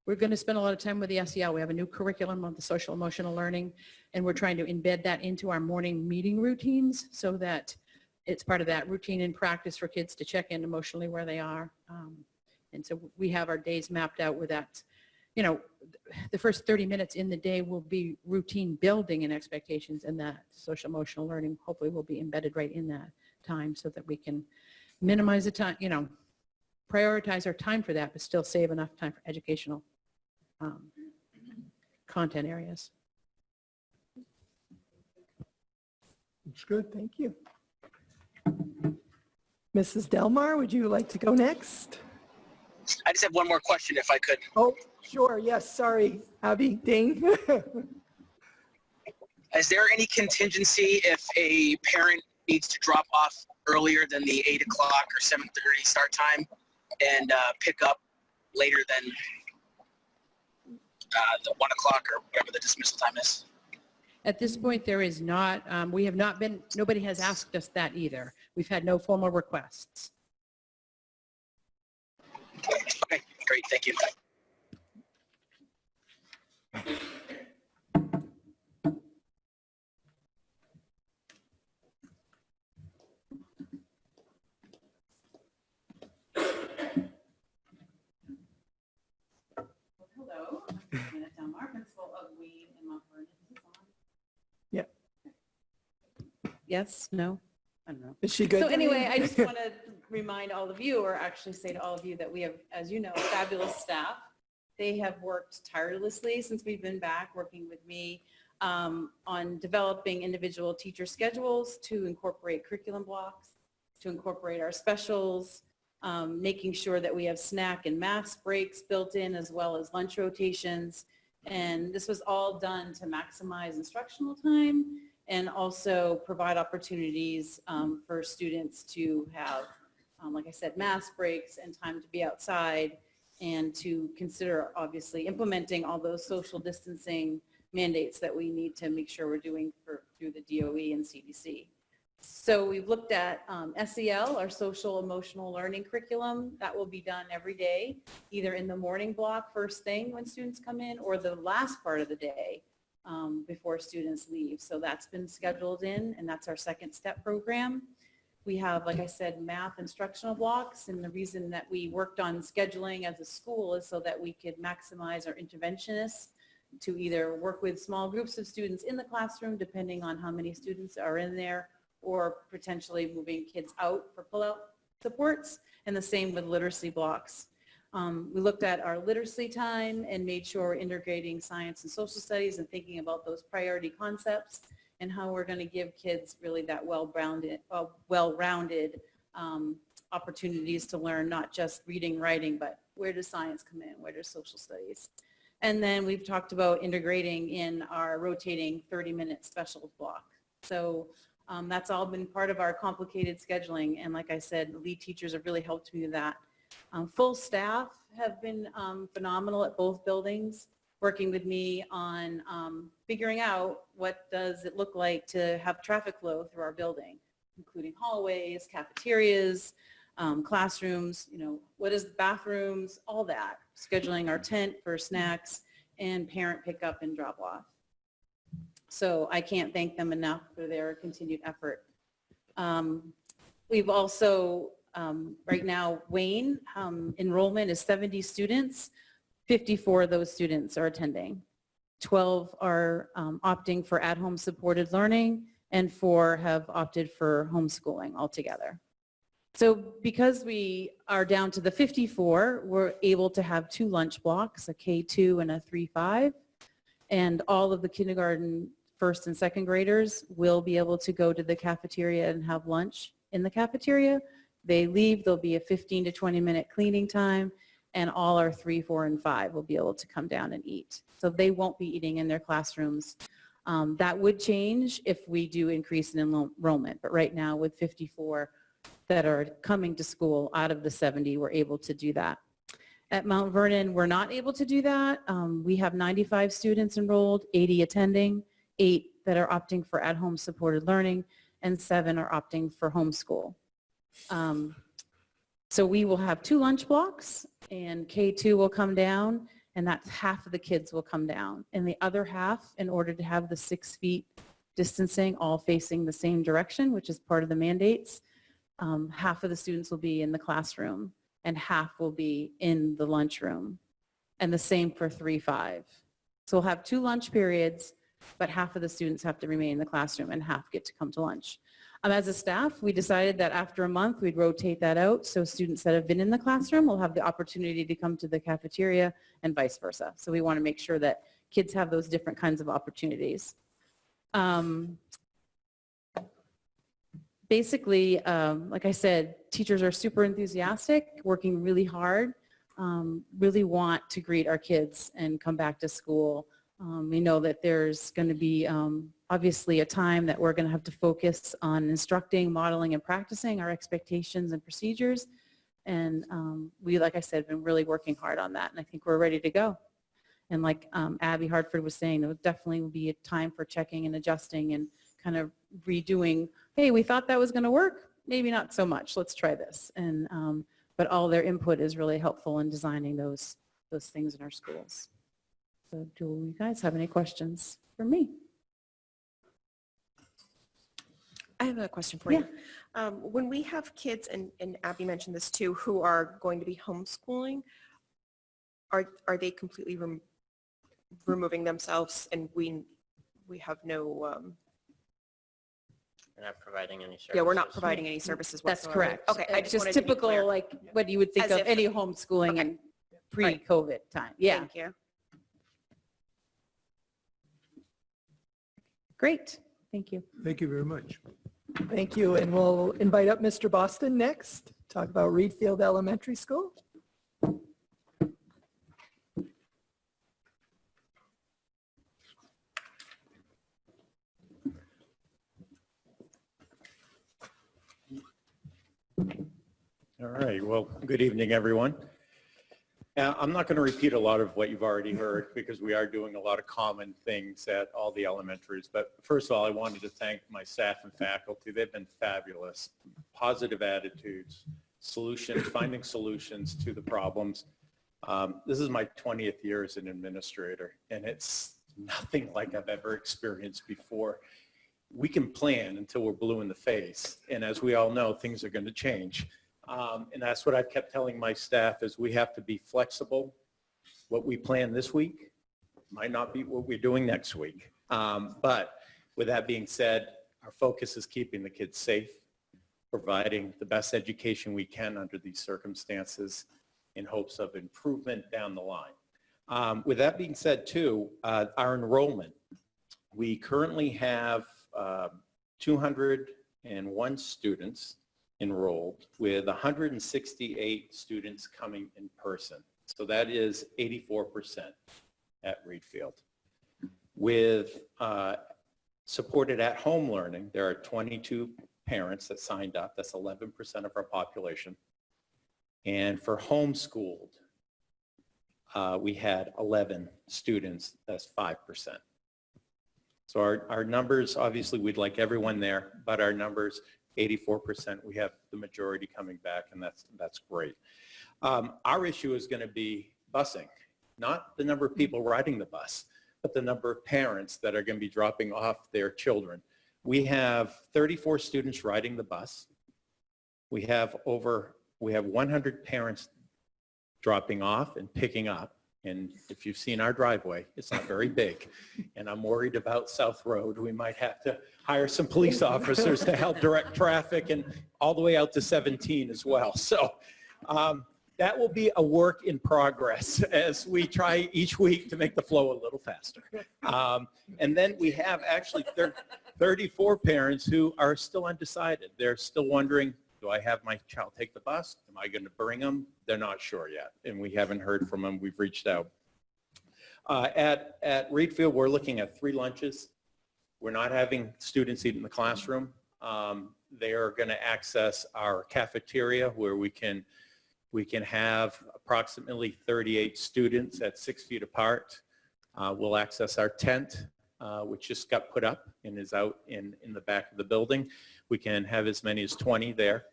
We're going to spend a lot of time with the SEL. We have a new curriculum on the social emotional learning, and we're trying to embed that into our morning meeting routines, so that it's part of that routine and practice for kids to check in emotionally where they are. And so we have our days mapped out with that. The first 30 minutes in the day will be routine building and expectations, and that social emotional learning hopefully will be embedded right in that time, so that we can minimize the time, prioritize our time for that, but still save enough time for educational content areas. That's good, thank you. Mrs. Delmar, would you like to go next? I just have one more question if I could. Oh, sure, yes, sorry, Abby, Dane. Is there any contingency if a parent needs to drop off earlier than the 8 o'clock or 7:30 start time and pick up later than the 1 o'clock or whatever the dismissal time is? At this point, there is not. We have not been, nobody has asked us that either. We've had no formal requests. Okay, great, thank you. Hello, I'm Janet Delmar, principal of Weed in Mount Vernon. Is this on? Yeah. Yes, no, I don't know. Is she good? So anyway, I just want to remind all of you, or actually say to all of you, that we have, as you know, fabulous staff. They have worked tirelessly since we've been back, working with me on developing individual teacher schedules to incorporate curriculum blocks, to incorporate our specials, making sure that we have snack and mask breaks built in, as well as lunch rotations. And this was all done to maximize instructional time and also provide opportunities for students to have, like I said, mask breaks and time to be outside, and to consider obviously implementing all those social distancing mandates that we need to make sure we're doing through the DOE and CDC. So we've looked at SEL, our social emotional learning curriculum. That will be done every day, either in the morning block first thing when students come in, or the last part of the day before students leave. So that's been scheduled in, and that's our second step program. We have, like I said, math instructional blocks, and the reason that we worked on scheduling as a school is so that we could maximize our interventionists to either work with small groups of students in the classroom, depending on how many students are in there, or potentially moving kids out for pull-out supports, and the same with literacy blocks. We looked at our literacy time and made sure we're integrating science and social studies and thinking about those priority concepts and how we're going to give kids really that well-rounded opportunities to learn, not just reading, writing, but where does science come in? Where does social studies? And then we've talked about integrating in our rotating 30-minute special block. So that's all been part of our complicated scheduling. And like I said, lead teachers have really helped me with that. Full staff have been phenomenal at both buildings, working with me on figuring out what does it look like to have traffic flow through our building, including hallways, cafeterias, classrooms, what is the bathrooms, all that, scheduling our tent for snacks and parent pickup and drop off. So I can't thank them enough for their continued effort. We've also, right now, Wayne, enrollment is 70 students. 54 of those students are attending. 12 are opting for at-home supported learning, and 4 have opted for homeschooling altogether. So because we are down to the 54, we're able to have 2 lunch blocks, a K2 and a 3-5, and all of the kindergarten first and second graders will be able to go to the cafeteria and have lunch in the cafeteria. They leave, there'll be a 15 to 20 minute cleaning time, and all our 3, 4, and 5 will be able to come down and eat. So they won't be eating in their classrooms. That would change if we do increase in enrollment, but right now with 54 that are coming to school out of the 70, we're able to do that. At Mount Vernon, we're not able to do that. We have 95 students enrolled, 80 attending, 8 that are opting for at-home supported learning, and 7 are opting for homeschool. So we will have 2 lunch blocks, and K2 will come down, and that's half of the kids will come down. And the other half, in order to have the 6 feet distancing all facing the same direction, which is part of the mandates, half of the students will be in the classroom and half will be in the lunchroom. And the same for 3-5. So we'll have 2 lunch periods, but half of the students have to remain in the classroom and half get to come to lunch. As a staff, we decided that after a month, we'd rotate that out. So students that have been in the classroom will have the opportunity to come to the cafeteria and vice versa. So we want to make sure that kids have those different kinds of opportunities. Basically, like I said, teachers are super enthusiastic, working really hard, really want to greet our kids and come back to school. We know that there's going to be obviously a time that we're going to have to focus on instructing, modeling, and practicing our expectations and procedures. And we, like I said, been really working hard on that, and I think we're ready to go. And like Abby Hartford was saying, there definitely will be a time for checking and adjusting and kind of redoing, hey, we thought that was going to work, maybe not so much, let's try this. And but all their input is really helpful in designing those things in our schools. So do you guys have any questions for me? I have a question for you. When we have kids, and Abby mentioned this too, who are going to be homeschooling, are they completely removing themselves, and we have no... We're not providing any services. Yeah, we're not providing any services That's whatsoever. correct. Okay, I just wanted to be typical, clear. like what you would think As of if- any homeschooling Okay. in pre-COVID time. Yeah, Thank you. great. Thank you. Thank you very much. Thank you, and we'll invite up Mr. Boston next, talk about Reedfield Elementary School. All right, well, good evening, everyone. I'm not going to repeat a lot of what you've already heard because we are doing a lot of common things at all the elementaries. But first of all, I wanted to thank my staff and faculty. They've been fabulous. Positive attitudes, solutions, finding solutions to the problems. This is my 20th year as an administrator, and it's nothing like I've ever experienced before. We can plan until we're blue in the face. And as we all know, things are going to change. And that's what I've kept telling my staff is we have to be flexible. What we plan this week might not be what we're doing next week. But with that being said, I Our focus is keeping the kids safe, providing the best education we can under these circumstances in hopes of improvement down the line. With that being said too, our enrollment, we currently have 201 students enrolled with 168 students coming in person. So that is 84% at Reedfield. With supported at-home learning, there are 22 parents that signed up. That's 11% of our population. And for homeschooled, we had 11 students. That's 5%. So our numbers, obviously, we'd like everyone there, but our numbers, 84%, we have the majority coming back, and that's great. Our issue is going to be busing, not the number of people riding the bus, but the number of parents that are going to be dropping off their children. We have 34 students riding the bus. We have 100 parents dropping off and picking up. And if you've seen our driveway, it's not very big. And I'm worried about South Road. We might have to hire some police officers to help direct traffic and all the way out to 17 as well. So that will be a work in progress as we try each week to make the flow a little faster. And then we have actually 34 parents who are still undecided. They're still wondering, do I have my child take the bus? Am I going to bring them? They're not sure yet, and we haven't heard from them. We've reached out. At Reedfield, we're looking at 3 lunches. We're not having students eat in the classroom. They are going to access our cafeteria where we can have approximately 38 students at 6 feet apart. We'll access our tent, which just got put up and is out in the back of the building. We can have as many as 20 there.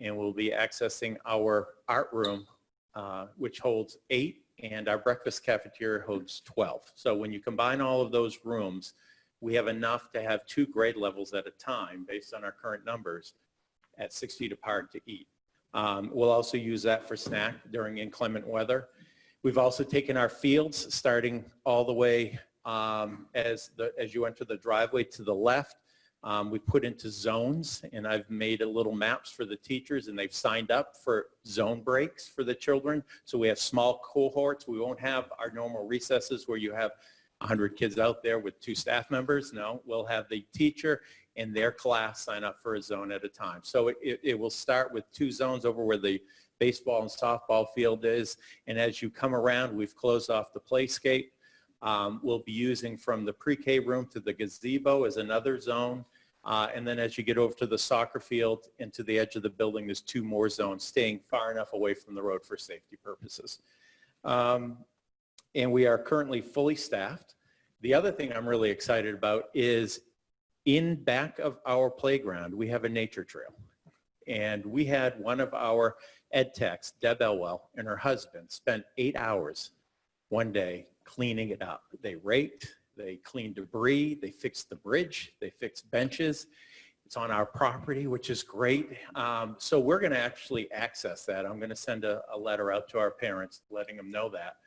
And we'll be accessing our art room, which holds 8, and our breakfast cafeteria holds 12. So when you combine all of those rooms, we have enough to have 2 grade levels at a time based on our current numbers at 6 feet apart to eat. We'll also use that for snack during inclement weather. We've also taken our fields starting all the way as you enter the driveway to the left. We put into zones, and I've made a little maps for the teachers, and they've signed up for zone breaks for the children. So we have small cohorts. We won't have our normal recesses where you have 100 kids out there with 2 staff members. No, we'll have the teacher and their class sign up for a zone at a time. So it will start with 2 zones over where the baseball and softball field is. And as you come around, we've closed off the playscape. We'll be using from the pre-K room to the gazebo as another zone. And then as you get over to the soccer field and to the edge of the building, there's 2 more zones, staying far enough away from the road for safety purposes. And we are currently fully staffed. The other thing I'm really excited about is in back of our playground, we have a nature trail. And we had one of our ed techs, Deb Elwell, and her husband spent 8 hours one day cleaning it up. They raked, they cleaned debris, they fixed the bridge, they fixed benches. It's on our property, which is great. So we're going to actually access that. I'm going to send a letter out to our parents letting them know that,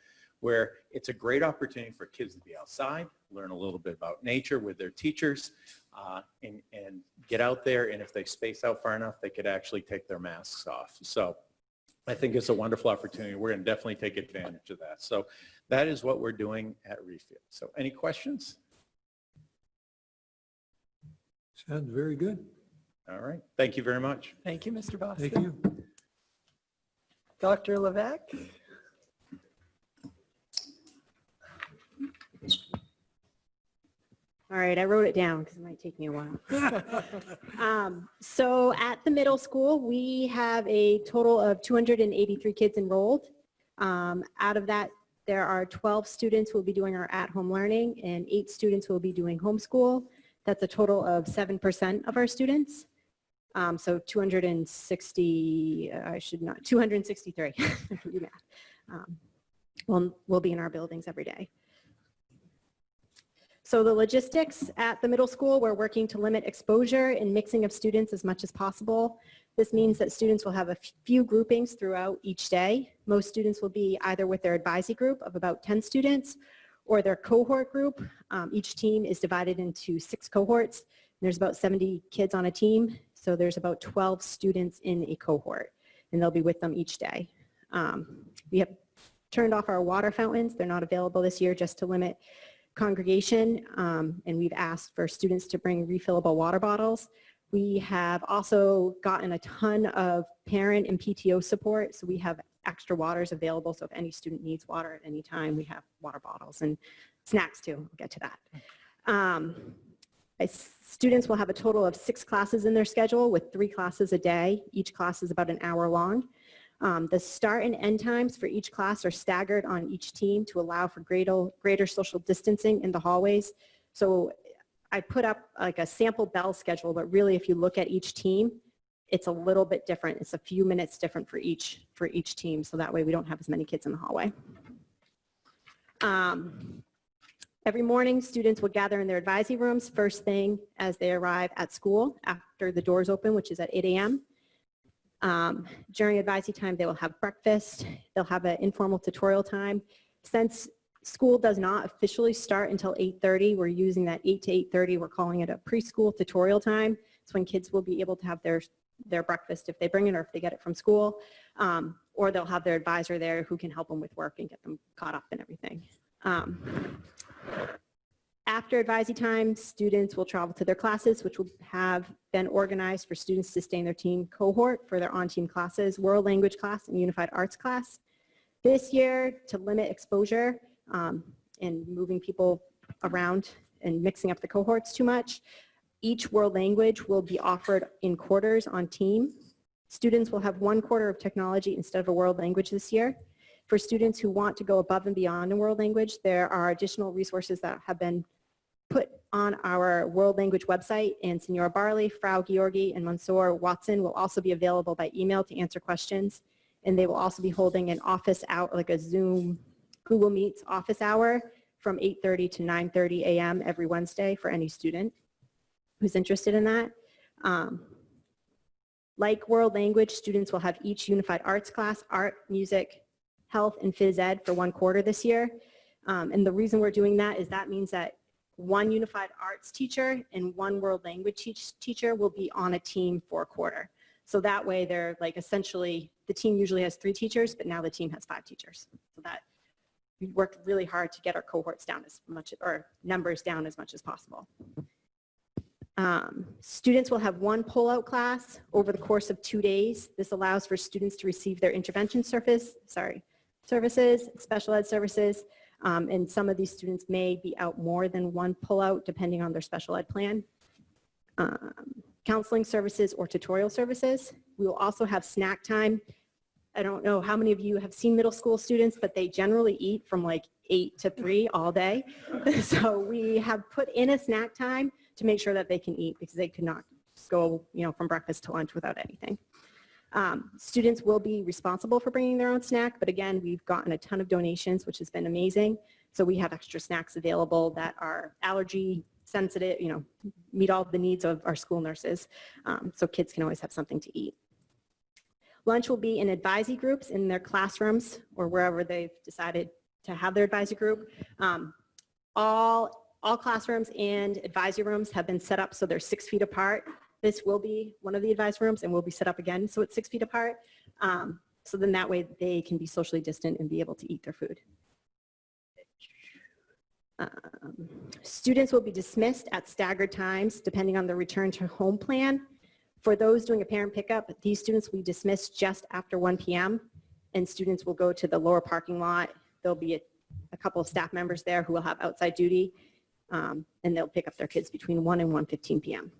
where it's a great opportunity for kids to be outside, learn a little bit about nature with their teachers, and get out there. And if they space out far enough, they could actually take their masks off. So I think it's a wonderful opportunity. We're going to definitely take advantage of that. So that is what we're doing at Reedfield. So any questions? Sounds very good. All right. Thank you very much. Thank you, Mr. Boston. Thank you. Dr. Levesque? All right, I wrote it down because it might take me a while. So at the middle school, we have a total of 283 kids enrolled. Out of that, there are 12 students who will be doing our at-home learning and 8 students who will be doing homeschool. That's a total of 7% of our students. So 263. Will be in our buildings every day. So the logistics at the middle school, we're working to limit exposure and mixing of students as much as possible. This means that students will have a few groupings throughout each day. Most students will be either with their advisory group of about 10 students or their cohort group. Each team is divided into 6 cohorts. There's about 70 kids on a team, so there's about 12 students in a cohort, and they'll be with them each day. We have turned off our water fountains. They're not available this year just to limit congregation, and we've asked for students to bring refillable water bottles. We have also gotten a ton of parent and PTO support, so we have extra waters available, so if any student needs water at any time, we have water bottles and snacks too. We'll get to that. Students will have a total of 6 classes in their schedule with 3 classes a day. Each class is about an hour long. The start and end times for each class are staggered on each team to allow for greater social distancing in the hallways. So I put up like a sample bell schedule, but really if you look at each team, it's a little bit different. It's a few minutes different for each team, so that way we don't have as many kids in the hallway. Every morning, students will gather in their advisory rooms first thing as they arrive at school after the doors open, which is at 8 a.m. During advisory time, they will have breakfast. They'll have an informal tutorial time. Since school does not officially start until 8:30, we're using that 8 to 8:30. We're calling it a preschool tutorial time. It's when kids will be able to have their breakfast if they bring it or if they get it from school, or they'll have their advisor there who can help them with work and get them caught up and everything. After advisory time, students will travel to their classes, which will have been organized for students to stay in their team cohort for their on-team classes, world language class and unified arts class. This year, to limit exposure and moving people around and mixing up the cohorts too much, each world language will be offered in quarters on team. Students will have 1 quarter of technology instead of a world language this year. For students who want to go above and beyond a world language, there are additional resources that have been put on our world language website, and Senora Barley, Frau Georgi, and Mansour Watson will also be available by email to answer questions. And they will also be holding an office hour, like a Zoom Google Meets office hour from 8:30 to 9:30 a.m. every Wednesday for any student who's interested in that. Like world language, students will have each unified arts class, art, music, health, and phys ed for 1 quarter this year. And the reason we're doing that is that means that 1 unified arts teacher and 1 world language teacher will be on a team for a quarter. So that way they're like essentially, the team usually has 3 teachers, but now the team has 5 teachers. So that we worked really hard to get our cohorts down as much, or numbers down as much as possible. Students will have 1 pull-out class over the course of 2 days. This allows for students to receive their intervention services, special ed services, and some of these students may be out more than 1 pull-out depending on their special ed plan. Counseling services or tutorial services. We will also have snack time. I don't know how many of you have seen middle school students, but they generally eat from like 8 to 3 all day. So we have put in a snack time to make sure that they can eat because they could not go, from breakfast to lunch without anything. Students will be responsible for bringing their own snack, but again, we've gotten a ton of donations, which has been amazing. So we have extra snacks available that are allergy sensitive, meet all the needs of our school nurses. So kids can always have something to eat. Lunch will be in advisory groups in their classrooms or wherever they've decided to have their advisory group. All classrooms and advisory rooms have been set up so they're 6 feet apart. This will be one of the advisory rooms and will be set up again so it's 6 feet apart. So then that way they can be socially distant and be able to eat their food. Students will be dismissed at staggered times depending on the return to home plan. For those doing a parent pickup, these students will be dismissed just after 1 p.m. and students will go to the lower parking lot. There'll be a couple of staff members there who will have outside duty and they'll pick up their kids between 1 and 1:15 p.m.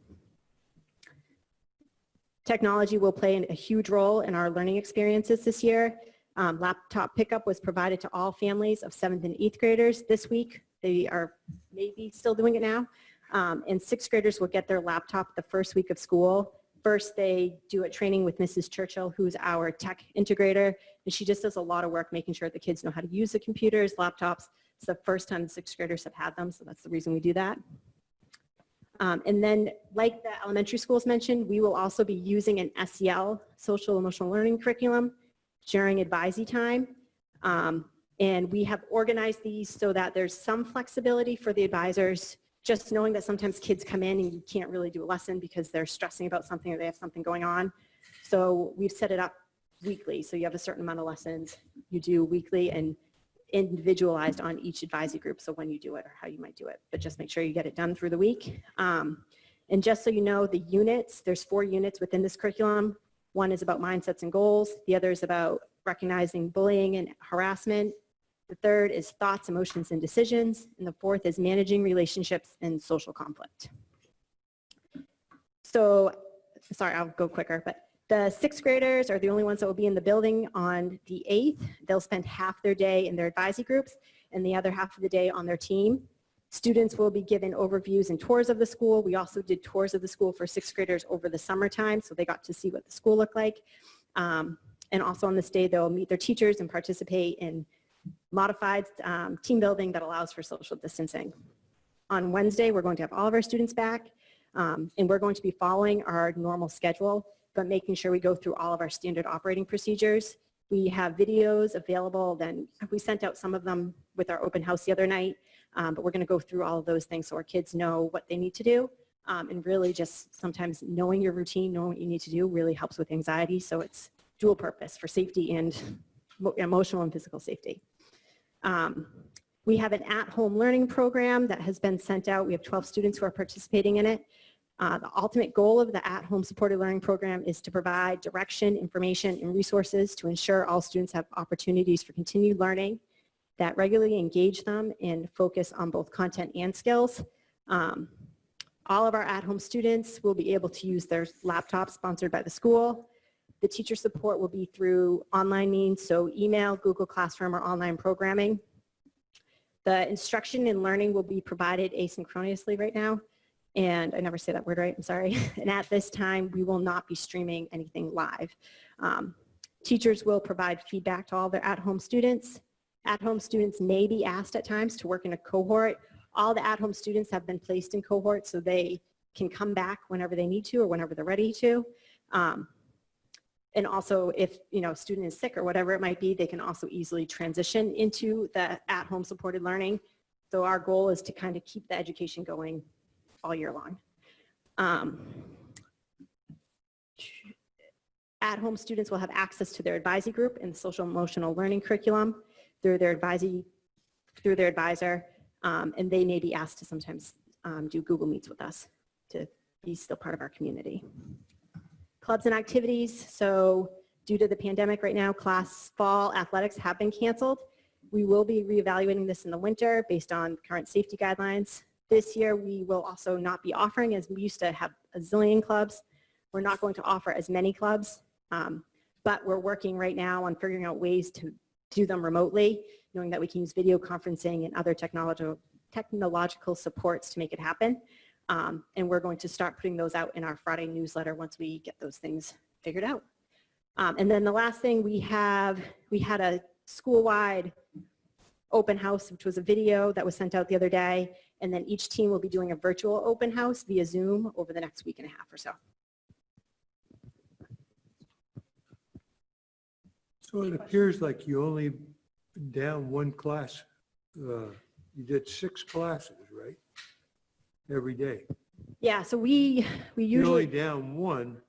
Technology will play a huge role in our learning experiences this year. Laptop pickup was provided to all families of 7th and 8th graders this week. They are maybe still doing it now. And 6th graders will get their laptop the first week of school. First, they do a training with Mrs. Churchill, who's our tech integrator, and she just does a lot of work making sure the kids know how to use the computers, laptops. It's the first time the 6th graders have had them, so that's the reason we do that. And then, like the elementary schools mentioned, we will also be using an SEL, social emotional learning curriculum, during advisory time. And we have organized these so that there's some flexibility for the advisors just knowing that sometimes kids come in and you can't really do a lesson because they're stressing about something or they have something going on. So we've set it up weekly. So you have a certain amount of lessons you do weekly and individualized on each advisory group. So when you do it or how you might do it, but just make sure you get it done through the week. And just so you know, the units, there's 4 units within this curriculum. One is about mindsets and goals. The other is about recognizing bullying and harassment. The third is thoughts, emotions, and decisions. And the fourth is managing relationships and social conflict. So, sorry, I'll go quicker, but the 6th graders are the only ones that will be in the building on the 8th. They'll spend half their day in their advisory groups and the other half of the day on their team. Students will be given overviews and tours of the school. We also did tours of the school for 6th graders over the summertime, so they got to see what the school looked like. And also on this day, they'll meet their teachers and participate in modified team building that allows for social distancing. On Wednesday, we're going to have all of our students back, and we're going to be following our normal schedule, but making sure we go through all of our standard operating procedures. We have videos available. Then we sent out some of them with our open house the other night, but we're going to go through all of those things so our kids know what they need to do. And really just sometimes knowing your routine, knowing what you need to do really helps with anxiety. So it's dual purpose for safety and emotional and physical safety. We have an at-home learning program that has been sent out. We have 12 students who are participating in it. The ultimate goal of the at-home supported learning program is to provide direction, information, and resources to ensure all students have opportunities for continued learning that regularly engage them and focus on both content and skills. All of our at-home students will be able to use their laptops sponsored by the school. The teacher support will be through online means, so email, Google Classroom, or online programming. The instruction and learning will be provided asynchronously right now. And I never say that word right, I'm sorry. And at this time, we will not be streaming anything live. Teachers will provide feedback to all their at-home students. At-home students may be asked at times to work in a cohort. All the at-home students have been placed in cohorts so they can come back whenever they need to or whenever they're ready to. And also if a student is sick or whatever it might be, they can also easily transition into the at-home supported learning. So our goal is to kind of keep the education going all year long. At-home students will have access to their advisory group and the social emotional learning curriculum through their advisor, and they may be asked to sometimes do Google Meets with us to be still part of our community. Clubs and activities. So due to the pandemic right now, fall athletics have been canceled. We will be reevaluating this in the winter based on current safety guidelines. This year, we will also not be offering, as we used to have a zillion clubs. We're not going to offer as many clubs, but we're working right now on figuring out ways to do them remotely, knowing that we can use video conferencing and other technological supports to make it happen. And we're going to start putting those out in our Friday newsletter once we get those things figured out. And then the last thing we had a school-wide open house, which was a video that was sent out the other day. And then each team will be doing a virtual open house via Zoom over the next week and a half or so. So it appears like you only down one class. You did 6 classes, right? Every day. Yeah, so we You're only usually, down 1.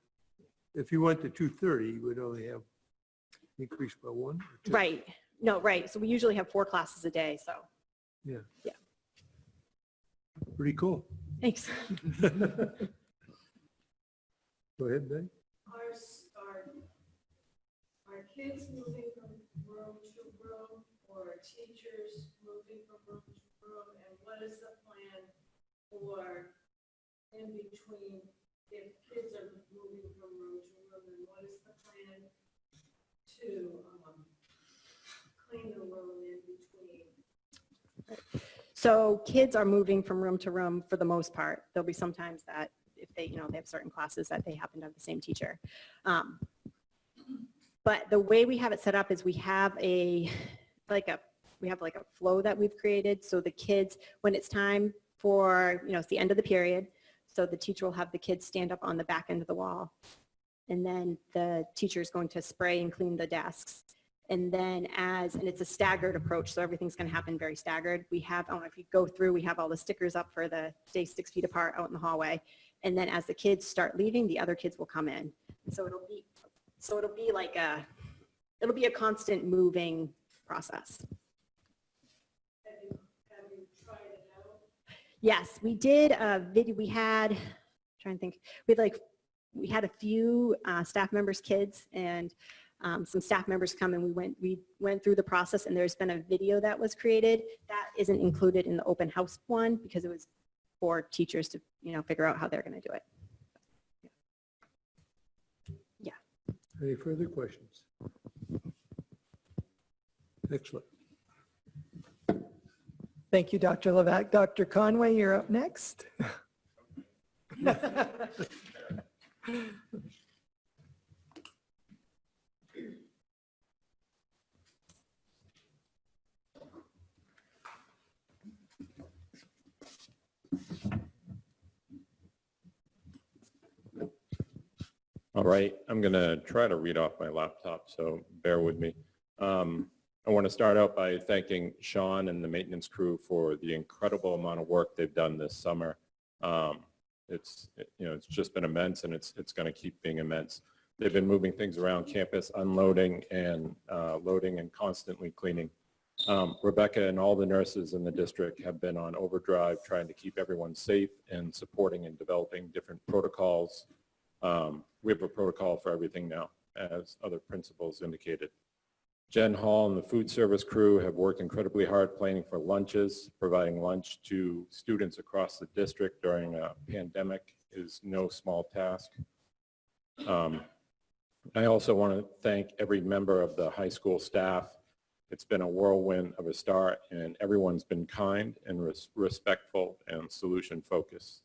If you went to 230, you would only have increased by 1 or 2. right, no, right. So we usually have 4 classes a day, so. Yeah. Yeah. Pretty cool. Thanks. Go ahead, Ben. Are kids moving from room to room or teachers moving from room to room? And what is the plan for in between if kids are moving from room to room? And what is the plan to clean the room in between? So kids are moving from room to room for the most part. There'll be sometimes that if they, they have certain classes that they happen to have the same teacher. But the way we have it set up is we have a flow that we've created. So the kids, when it's time for, it's the end of the period. So the teacher will have the kids stand up on the back end of the wall. And then the teacher is going to spray and clean the desks. And then and it's a staggered approach, so everything's going to happen very staggered. We have, I don't know if you go through, we have all the stickers up for the stay 6 feet apart out in the hallway. And then as the kids start leaving, the other kids will come in. So it'll be like it'll be a constant moving process. Yes, we did a video. We had, trying to think, we had a few staff members' kids and some staff members come and we went through the process, and there's been a video that was created that isn't included in the open house one because it was for teachers to, figure out how they're going to do it. Yeah. Any further questions? Excellent. Thank you, Dr. Levack. Dr. Conway, you're up next. All right, I'm going to try to read off my laptop, so bear with me. I want to start out by thanking Sean and the maintenance crew for the incredible amount of work they've done this summer. It's just been immense, and it's going to keep being immense. They've been moving things around campus, unloading and loading and constantly cleaning. Rebecca and all the nurses in the district have been on overdrive trying to keep everyone safe and supporting and developing different protocols. We have a protocol for everything now, as other principals indicated. Jen Hall and the food service crew have worked incredibly hard planning for lunches. Providing lunch to students across the district during a pandemic is no small task. I also want to thank every member of the high school staff. It's been a whirlwind of a start, and everyone's been kind and respectful and solution focused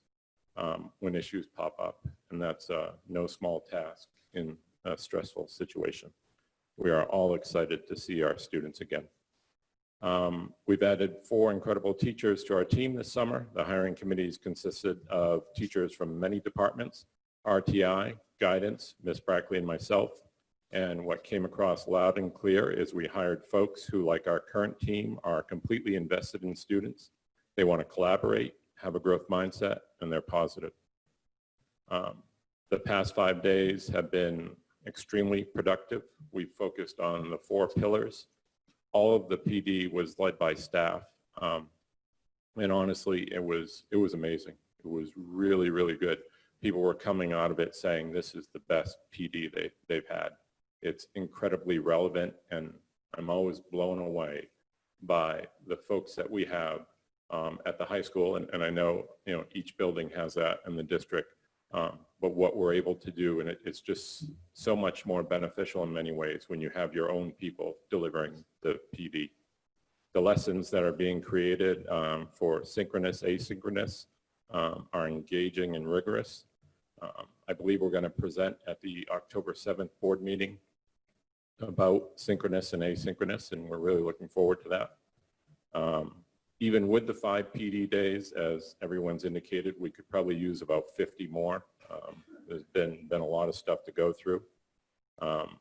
when issues pop up, and that's no small task in a stressful situation. We are all excited to see our students again. We've added 4 incredible teachers to our team this summer. The hiring committees consisted of teachers from many departments, RTI, guidance, Ms. Brackley and myself. And what came across loud and clear is we hired folks who, like our current team, are completely invested in students. They want to collaborate, have a growth mindset, and they're positive. The past 5 days have been extremely productive. We focused on the 4 pillars. All of the PD was led by staff. And honestly, it was amazing. It was really, really good. People were coming out of it saying this is the best PD they've had. It's incredibly relevant, and I'm always blown away by the folks that we have at the high school. And I know, each building has that in the district. But what we're able to do, and it's just so much more beneficial in many ways when you have your own people delivering the PD. The lessons that are being created for synchronous, asynchronous are engaging and rigorous. I believe we're going to present at the October 7th board meeting about synchronous and asynchronous, and we're really looking forward to that. Even with the 5 PD days, as everyone's indicated, we could probably use about 50 more. There's been a lot of stuff to go through.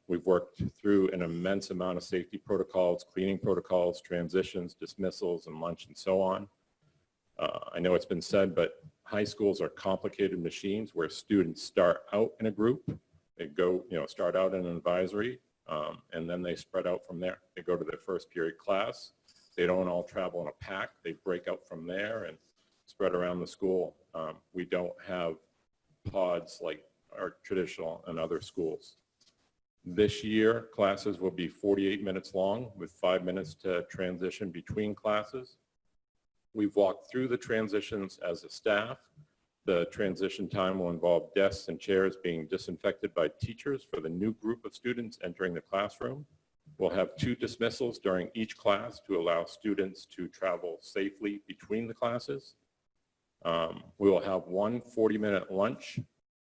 We've worked through an immense amount of safety protocols, cleaning protocols, transitions, dismissals, and lunch, and so on. I know it's been said, but high schools are complicated machines where students start out in a group. They go, start out in an advisory, and then they spread out from there. They go to their first period class. They don't all travel in a pack. They break out from there and spread around the school. We don't have pods like our traditional and other schools. This year, classes will be 48 minutes long with 5 minutes to transition between classes. We've walked through the transitions as a staff. The transition time will involve desks and chairs being disinfected by teachers for the new group of students entering the classroom. We'll have 2 dismissals during each class to allow students to travel safely between the classes. We will have 1 40-minute lunch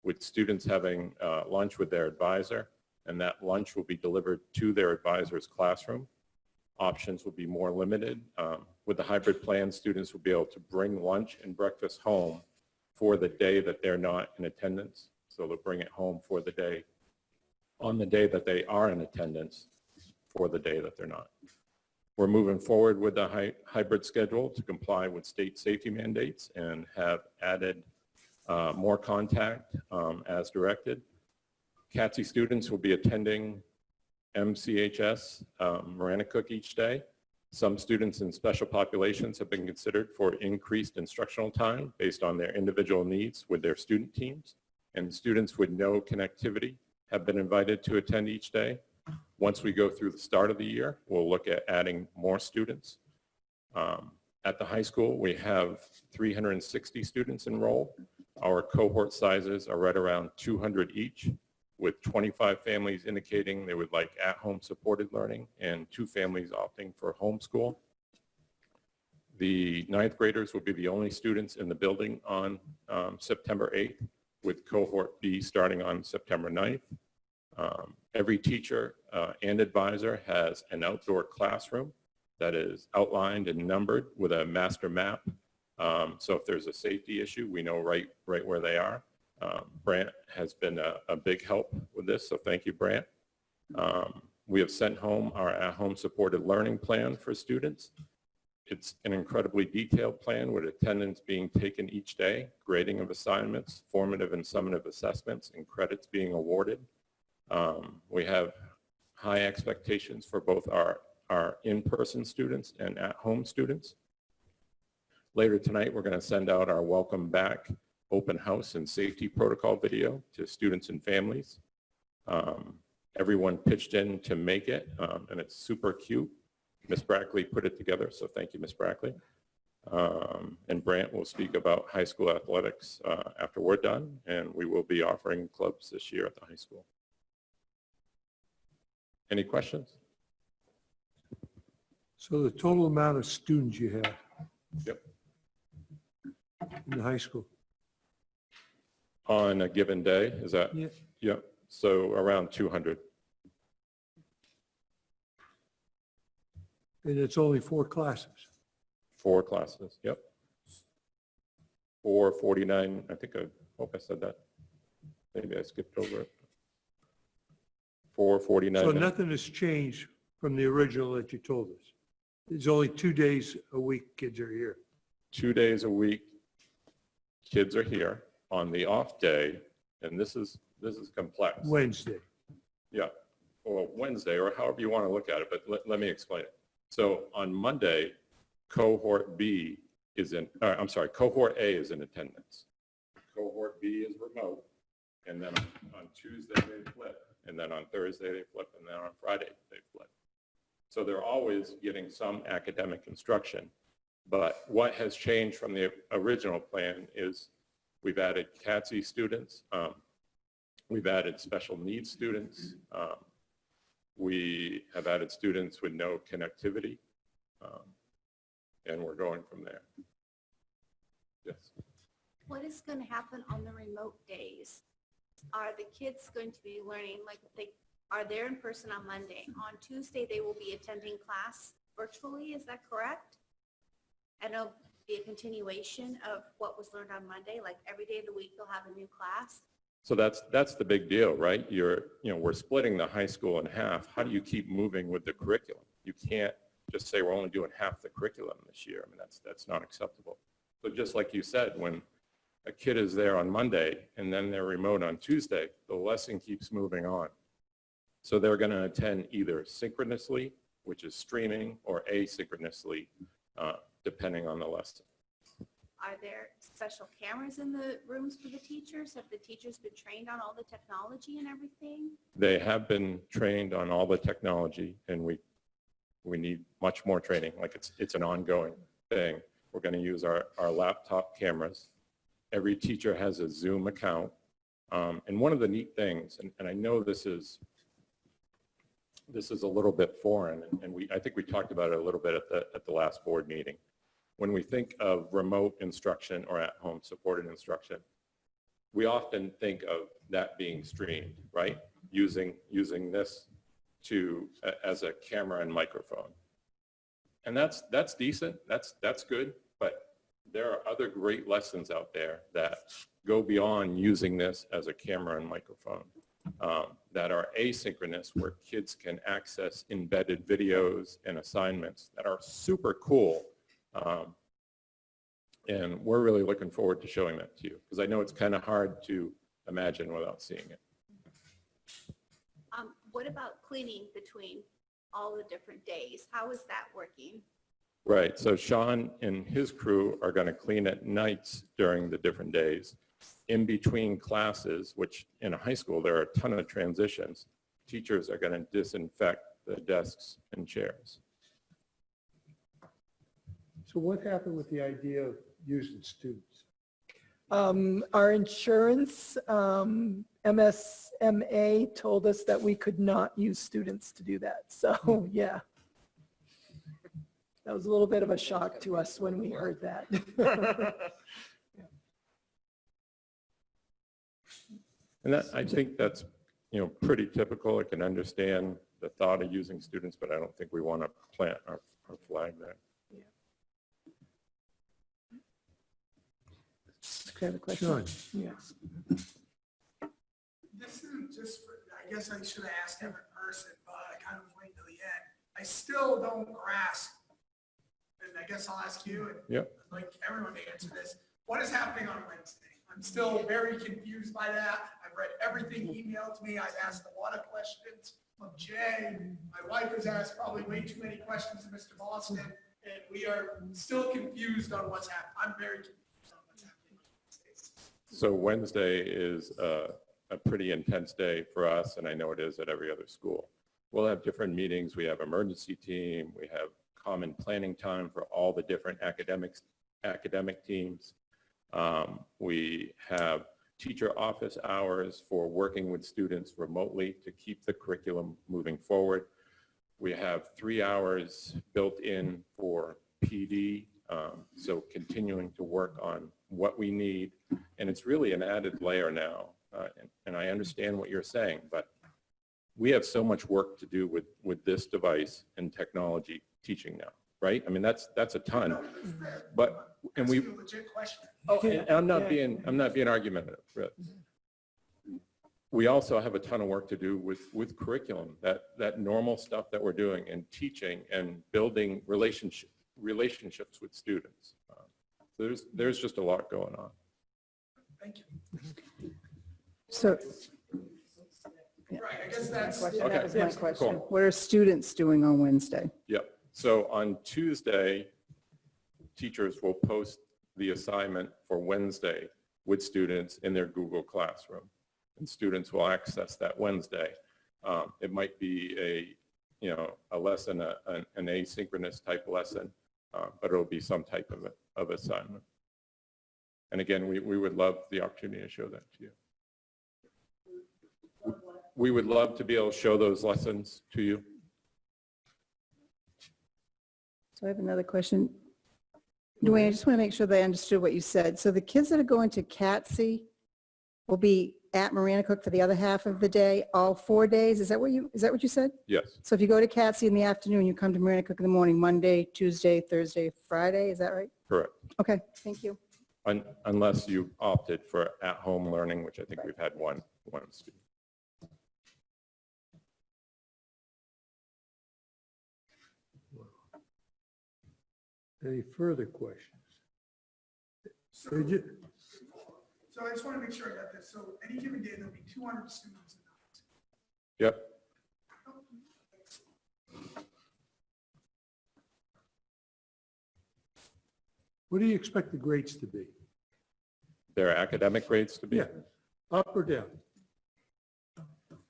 with students having lunch with their advisor, and that lunch will be delivered to their advisor's classroom. Options will be more limited. With the hybrid plan, students will be able to bring lunch and breakfast home for the day that they're not in attendance. So they'll bring it home for the day. On the day that they are in attendance, for the day that they're not. We're moving forward with the hybrid schedule to comply with state safety mandates and have added more contact as directed. CATSI students will be attending MCHS Maranacook each day. Some students in special populations have been considered for increased instructional time based on their individual needs with their student teams. And students with no connectivity have been invited to attend each day. Once we go through the start of the year, we'll look at adding more students. At the high school, we have 360 students enrolled. Our cohort sizes are right around 200 each, with 25 families indicating they would like at-home supported learning and 2 families opting for homeschool. The 9th graders will be the only students in the building on September 8th, with cohort B starting on September 9th. Every teacher and advisor has an outdoor classroom that is outlined and numbered with a master map. So if there's a safety issue, we know right where they are. Brent has been a big help with this, so thank you, Brent. We have sent home our at-home supported learning plan for students. It's an incredibly detailed plan with attendance being taken each day, grading of assignments, formative and summative assessments, and credits being awarded. We have high expectations for both our in-person students and at-home students. Later tonight, we're going to send out our welcome back open house and safety protocol video to students and families. Everyone pitched in to make it, and it's super cute. Miss Brackley put it together, so thank you, Miss Brackley. And Brant will speak about high school athletics after we're done, and we will be offering clubs this year at the high school. Any questions? So the total amount of students you have Yep. in the high school? On a given day, is that? Yeah. Yep. So around 200. And it's only 4 classes. 4 classes, yep. 449, I think I hope I said that. Maybe I skipped over it. 449. So nothing has changed from the original that you told us. There's only 2 days a week kids are here. 2 days a week, kids are here. On the off day, and this is complex. Wednesday. Yeah, or Wednesday, or however you want to look at it, but let me explain it. So on Monday, cohort B is in, cohort A is in attendance. Cohort B is remote, and then on Tuesday they flip, and then on Thursday they flip, and then on Friday they flip. So they're always getting some academic instruction. But what has changed from the original plan is we've added CATSI students, we've added special needs students, we have added students with no connectivity, and we're going from there. Yes. What is going to happen on the remote days? Are the kids going to be learning, like if they are there in person on Monday? On Tuesday, they will be attending class virtually, is that correct? And it'll be a continuation of what was learned on Monday, like every day of the week they'll have a new class? So that's the big deal, right? We're splitting the high school in half. How do you keep moving with the curriculum? You can't just say we're only doing half the curriculum this year. I mean, that's not acceptable. So just like you said, when a kid is there on Monday and then they're remote on Tuesday, the lesson keeps moving on. So they're going to attend either synchronously, which is streaming, or asynchronously, depending on the lesson. Are there special cameras in the rooms for the teachers? Have the teachers been trained on all the technology and everything? They have been trained on all the technology, and we need much more training. Like it's an ongoing thing. We're going to use our laptop cameras. Every teacher has a Zoom account. And one of the neat things, and I know this is a little bit foreign, and I think we talked about it a little bit at the last board meeting. When we think of remote instruction or at-home supported instruction, we often think of that being streamed, right? Using this as a camera and microphone. And that's decent, that's good, but there are other great lessons out there that go beyond using this as a camera and microphone. that are asynchronous, where kids can access embedded videos and assignments that are super cool. And we're really looking forward to showing that to you, because I know it's kind of hard to imagine without seeing it. What about cleaning between all the different days? How is that working? Right, so Sean and his crew are going to clean at nights during the different days. In between classes, which in a high school, there are a ton of transitions, teachers are going to disinfect the desks and chairs. So what happened with the idea of using students? Our insurance, MSMA told us that we could not use students to do that. So, yeah. That was a little bit of a shock to us when we heard that. And that, I think that's, pretty typical. I can understand the thought of using students, but I don't think we want to plant our flag there. Okay, the question. Sean, Yes. This isn't just for, I guess I should have asked every person, but I kind of was waiting till the end. I still don't grasp, and I guess I'll ask you, and Yep. I'd like everyone to answer this. What is happening on Wednesday? I'm still very confused by that. I've read everything emailed to me. I've asked a lot of questions of Jay. My wife has asked probably way too many questions to Mr. Boston, and we are still confused on what's happening. I'm very confused on what's happening on Wednesdays. So Wednesday is a pretty intense day for us, and I know it is at every other school. We'll have different meetings. We have emergency team. We have common planning time for all the different academic teams. We have teacher office hours for working with students remotely to keep the curriculum moving forward. We have 3 hours built in for PD, so continuing to work on what we need. And it's really an added layer now. And I understand what you're saying, but we have so much work to do with this device and technology teaching now, right? I mean, that's a ton. But, and we, That's a legit question. oh, and I'm not being argumentative. Really. We also have a ton of work to do with curriculum, that normal stuff that we're doing and teaching and building relationships with students. So there's just a lot going on. Thank you. So, Right, I guess that's. that was my question. Cool. What are students doing on Wednesday? Yep. So on Tuesday, teachers will post the assignment for Wednesday with students in their Google Classroom. And students will access that Wednesday. It might be a lesson, an asynchronous type lesson, but it'll be some type of assignment. And again, we would love the opportunity to show that to you. We would love to be able to show those lessons to you. So I have another question. Dwayne, I just want to make sure that I understood what you said. So the kids that are going to CATSI will be at Marana Cook for the other half of the day, all 4 days? Is that what you said? Yes. So if you go to CATSI in the afternoon, you come to Marana Cook in the morning, Monday, Tuesday, Thursday, Friday, is that right? Correct. Okay, thank you. Unless you opted for at-home learning, which I think we've had one student. any further questions? So I just want to make sure I got this. So any given day, there'll be 200 students in the Yep. What do you expect the grades to be? Their academic grades to be? Yeah, up or down?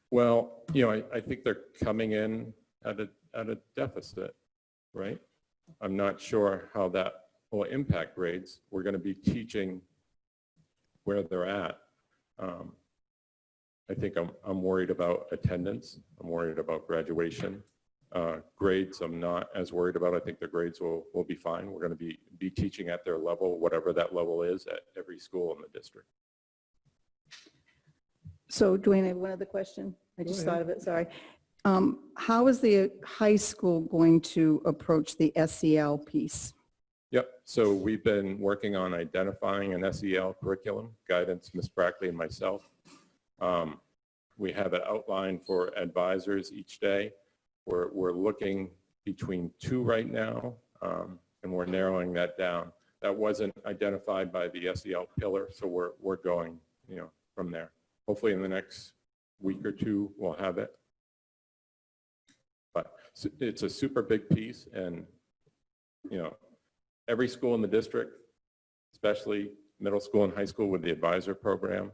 Well, I think they're coming in at a deficit, right? I'm not sure how that will impact grades. We're going to be teaching where they're at. I think I'm worried about attendance. I'm worried about graduation. Grades, I'm not as worried about. I think their grades will be fine. We're going to be teaching at their level, whatever that level is at every school in the district. So Dwayne, I have one other question. I just thought of it, sorry. How is the high school going to approach the SEL piece? Yep, so we've been working on identifying an SEL curriculum, guidance, Ms. Brackley and myself. We have it outlined for advisors each day. We're looking between 2 right now, and we're narrowing that down. That wasn't identified by the SEL pillar, so we're going, from there. Hopefully in the next week or 2, we'll have it. But it's a super big piece, and, every school in the district, especially middle school and high school with the advisor program,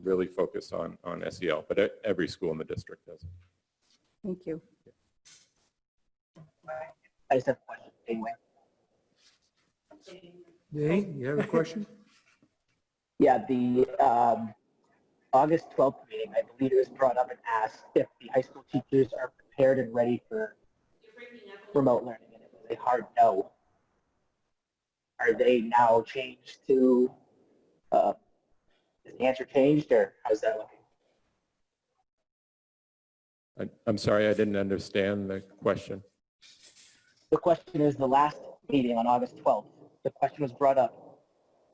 really focus on SEL, but every school in the district does. Thank you. I just have a question. Anyway. Dane, you have a question? Yeah, the August 12th meeting, I believe it was brought up and asked if the high school teachers are prepared and ready for remote learning, and it was a hard no. Are they now changed to, is the answer changed, or how's that looking? I'm sorry, I didn't understand the question. The question is, the last meeting on August 12th, the question was brought up,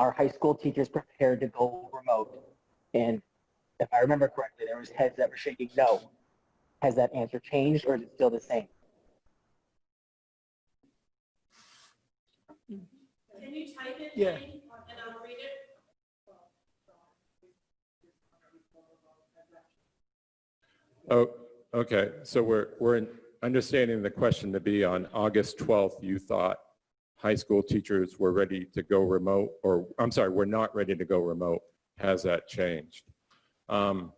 are high school teachers prepared to go remote? And if I remember correctly, there was heads that were shaking no. Has that answer changed, or is it still the same? Can you type it? Yeah. Jane, and I'll read it? Oh, okay. So we're understanding the question to be on August 12th, you thought high school teachers were ready to go remote, or I'm sorry, we're not ready to go remote. Has that changed? I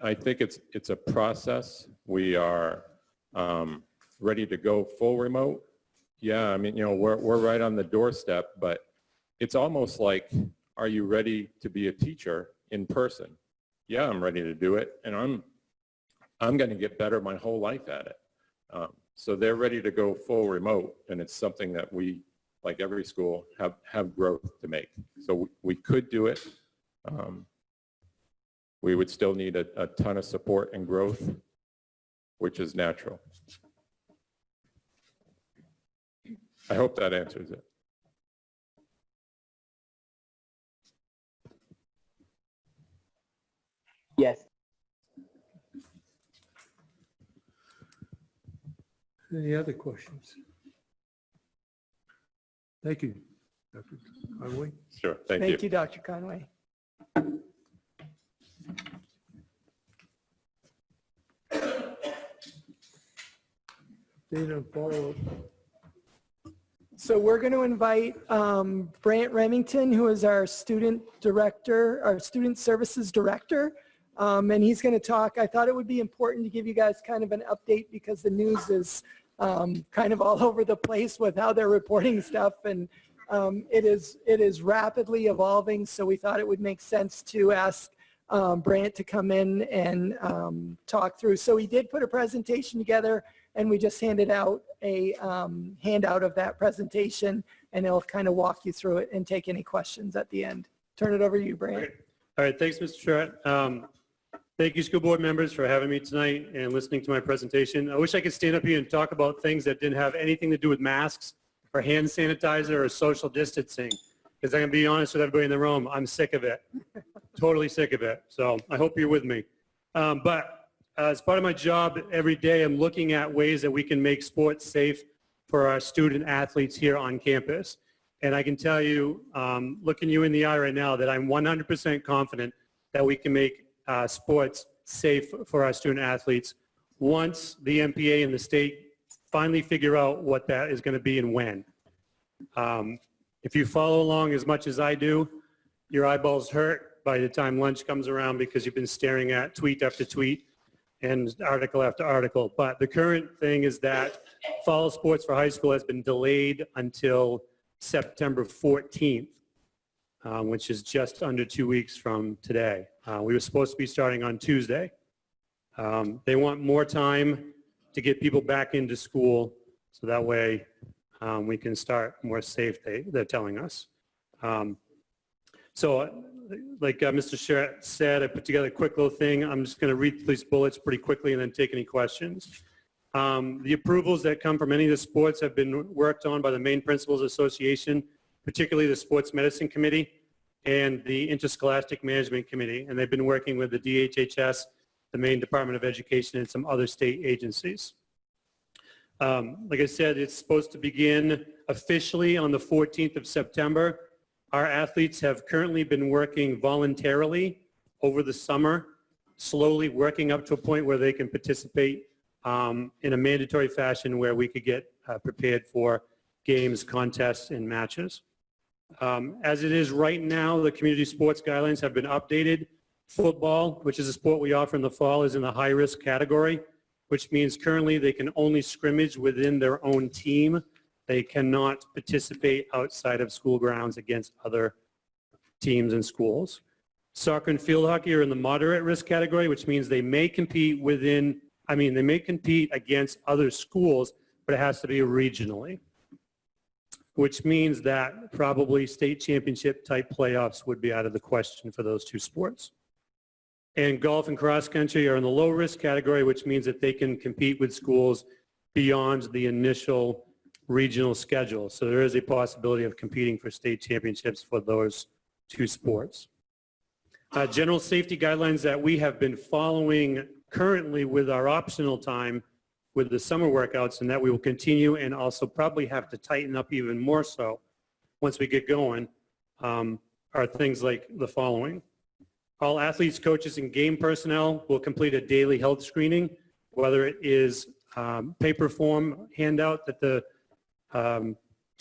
think it's a process. We are ready to go full remote. Yeah, I mean, we're right on the doorstep, but it's almost like, are you ready to be a teacher in person? Yeah, I'm ready to do it, and I'm going to get better my whole life at it. So they're ready to go full remote, and it's something that we, like every school, have growth to make. So we could do it. We would still need a ton of support and growth, which is natural. I hope that answers it. Yes. Any other questions? Thank you, Dr. Conway. Sure, thank you. Thank you, Dr. Conway. Dana, follow up. So we're going to invite Brent Remington, who is our student director, our student services director, and he's going to talk. I thought it would be important to give you guys kind of an update because the news is kind of all over the place with how they're reporting stuff, and it is rapidly evolving. So we thought it would make sense to ask Brent to come in and talk through. So he did put a presentation together, and we just handed out a handout of that presentation, and he'll kind of walk you through it and take any questions at the end. Turn it over to you, Brent. All right, thanks, Mr. Charette. Thank you, school board members, for having me tonight and listening to my presentation. I wish I could stand up here and talk about things that didn't have anything to do with masks or hand sanitizer or social distancing, because I'm going to be honest with everybody in the room, I'm sick of it, totally sick of it. So I hope you're with me. But as part of my job every day, I'm looking at ways that we can make sports safe for our student athletes here on campus. And I can tell you, looking you in the eye right now, that I'm 100% confident that we can make sports safe for our student athletes once the MPA and the state finally figure out what that is going to be and when. If you follow along as much as I do, your eyeballs hurt by the time lunch comes around because you've been staring at tweet after tweet and article after article. But the current thing is that fall sports for high school has been delayed until September 14th, which is just under 2 weeks from today. We were supposed to be starting on Tuesday. They want more time to get people back into school so that way we can start more safe, they're telling us. So like Mr. Charette said, I put together a quick little thing. I'm just going to read these bullets pretty quickly and then take any questions. The approvals that come from any of the sports have been worked on by the Maine Principals Association, particularly the Sports Medicine Committee. and the Interscholastic Management Committee, and they've been working with the DHHS, the Maine Department of Education, and some other state agencies. Like I said, it's supposed to begin officially on the 14th of September. Our athletes have currently been working voluntarily over the summer, slowly working up to a point where they can participate in a mandatory fashion where we could get prepared for games, contests, and matches. As it is right now, the community sports guidelines have been updated. Football, which is a sport we offer in the fall, is in the high-risk category, which means currently they can only scrimmage within their own team. They cannot participate outside of school grounds against other teams and schools. Soccer and field hockey are in the moderate risk category, which means they may compete against other schools, but it has to be regionally, which means that probably state championship type playoffs would be out of the question for those two sports. And golf and cross country are in the low risk category, which means that they can compete with schools beyond the initial regional schedule. So there is a possibility of competing for state championships for those two sports. General safety guidelines that we have been following currently with our optional time with the summer workouts, and that we will continue and also probably have to tighten up even more so once we get going, are things like the following. All athletes, coaches, and game personnel will complete a daily health screening, whether it is paper form handout that the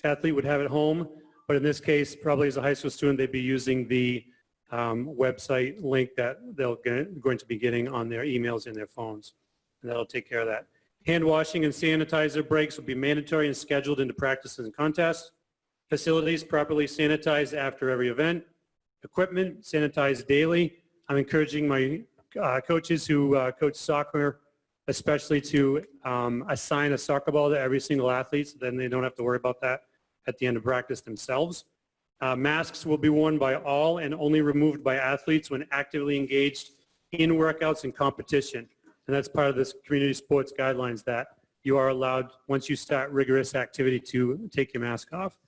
athlete would have at home, but in this case, probably as a high school student, they'd be using the website link that going to be getting on their emails and their phones, and that'll take care of that. Hand washing and sanitizer breaks will be mandatory and scheduled into practices and contests. Facilities properly sanitized after every event. Equipment sanitized daily. I'm encouraging my coaches who coach soccer especially to assign a soccer ball to every single athlete, so then they don't have to worry about that at the end of practice themselves. Masks will be worn by all and only removed by athletes when actively engaged in workouts and competition. And that's part of this community sports guidelines, that you are allowed, once you start rigorous activity, to take your mask off.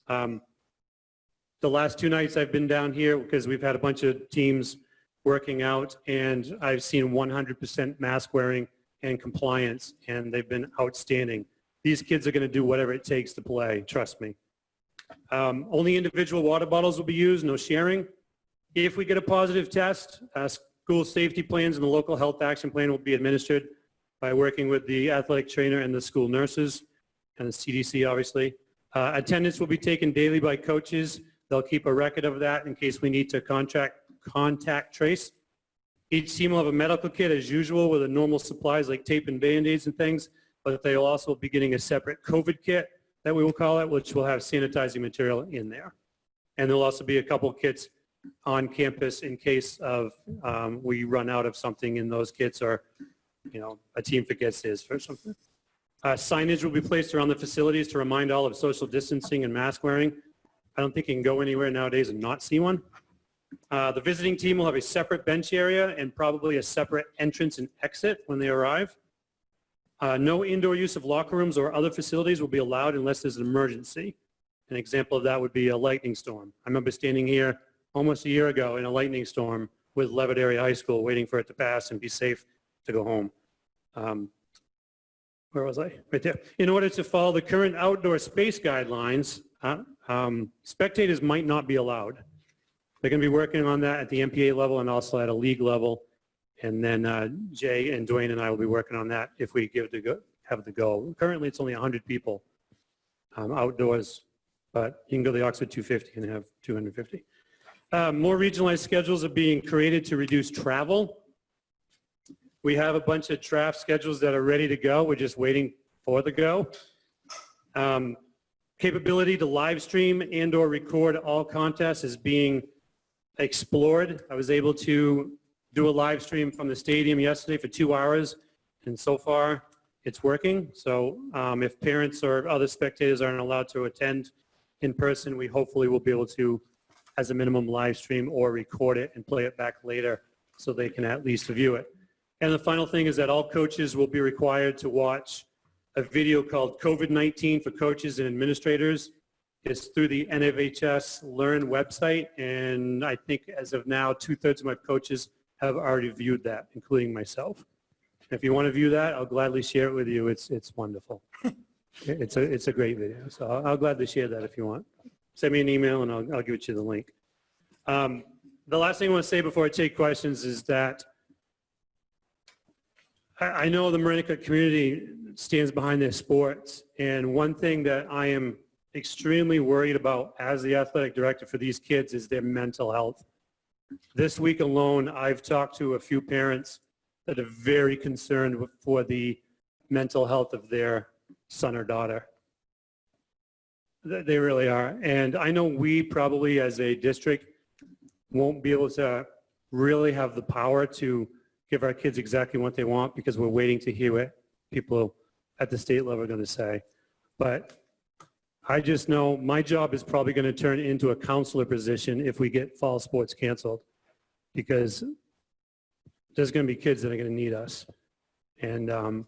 The last 2 nights I've been down here because we've had a bunch of teams working out, and I've seen 100% mask wearing and compliance, and they've been outstanding. These kids are going to do whatever it takes to play, trust me. Only individual water bottles will be used, no sharing. If we get a positive test, school safety plans and the local health action plan will be administered by working with the athletic trainer and the school nurses and the CDC, obviously. Attendance will be taken daily by coaches. They'll keep a record of that in case we need to contact trace. Each team will have a medical kit as usual with the normal supplies like tape and Band-Aids and things, but they will also be getting a separate COVID kit that we will call it, which will have sanitizing material in there. And there'll also be a couple kits on campus in case of we run out of something in those kits, or a team forgets theirs for something. Signage will be placed around the facilities to remind all of social distancing and mask wearing. I don't think you can go anywhere nowadays and not see one. The visiting team will have a separate bench area and probably a separate entrance and exit when they arrive. No indoor use of locker rooms or other facilities will be allowed unless there's an emergency. An example of that would be a lightning storm. I remember standing here almost a year ago in a lightning storm with Levitt Area High School waiting for it to pass and be safe to go home. Where was I? Right there. In order to follow the current outdoor space guidelines, spectators might not be allowed. They're going to be working on that at the MPA level and also at a league level. And then Jay and Dwayne and I will be working on that if we have the go. Currently, it's only 100 people outdoors, but you can go to the Oxford 250 and have 250. More regionalized schedules are being created to reduce travel. We have a bunch of draft schedules that are ready to go. We're just waiting for the go. Capability to live stream and or record all contests is being explored. I was able to do a live stream from the stadium yesterday for 2 hours, and so far it's working. So if parents or other spectators aren't allowed to attend in person, we hopefully will be able to, as a minimum, live stream or record it and play it back later so they can at least view it. And the final thing is that all coaches will be required to watch a video called COVID-19 for coaches and administrators is through the NFHS Learn website, and I think as of now, 2/3 of my coaches have already viewed that, including myself. If you want to view that, I'll gladly share it with you. It's wonderful. It's a great video, so I'll gladly share that if you want. Send me an email and I'll give you the link. The last thing I want to say before I take questions is that I know the Marinnicott community stands behind their sports, and one thing that I am extremely worried about as the athletic director for these kids is their mental health. This week alone, I've talked to a few parents that are very concerned for the mental health of their son or daughter. They really are. And I know we probably as a district won't be able to really have the power to give our kids exactly what they want because we're waiting to hear what people at the state level are going to say. But I just know my job is probably going to turn into a counselor position if we get fall sports canceled, because there's going to be kids that are going to need us. And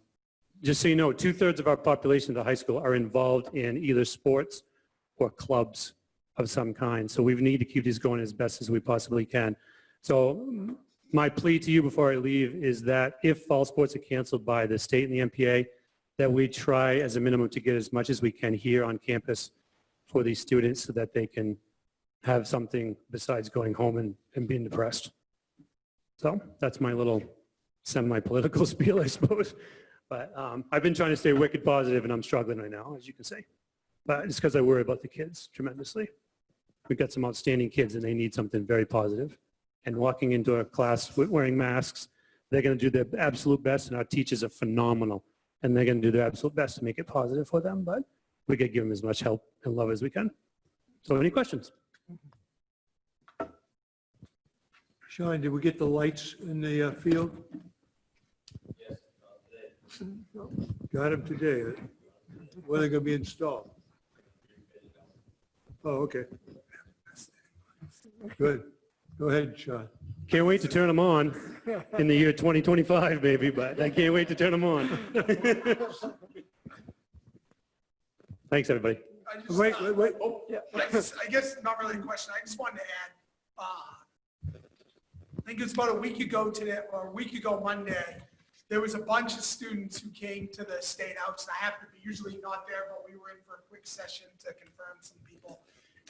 just so you know, 2/3 of our population of the high school are involved in either sports or clubs of some kind. So we need to keep these going as best as we possibly can. So my plea to you before I leave is that if fall sports are canceled by the state and the MPA, that we try as a minimum to get as much as we can here on campus for these students so that they can have something besides going home and being depressed. So that's my little semi-political spiel, I suppose. But I've been trying to stay wicked positive, and I'm struggling right now, as you can see. But it's because I worry about the kids tremendously. We've got some outstanding kids, and they need something very positive. And walking into a class wearing masks, they're going to do their absolute best, and our teachers are phenomenal. And they're going to do their absolute best to make it positive for them, but we got to give them as much help and love as we can. So any questions? Sean, did we get the lights in the field? Yes, Got them today. When are they going to be installed? Oh, okay. Good. Go ahead, Sean. Can't wait to turn them on in the year 2025, maybe, but I can't wait to turn them on. Thanks, everybody. Wait. Oh, yeah. I guess not really a question. I just wanted to add, I think it's about a week ago today, or a week ago Monday, there was a bunch of students who came to the State House. I happen to be usually not there, but we were in for a quick session to confirm some people.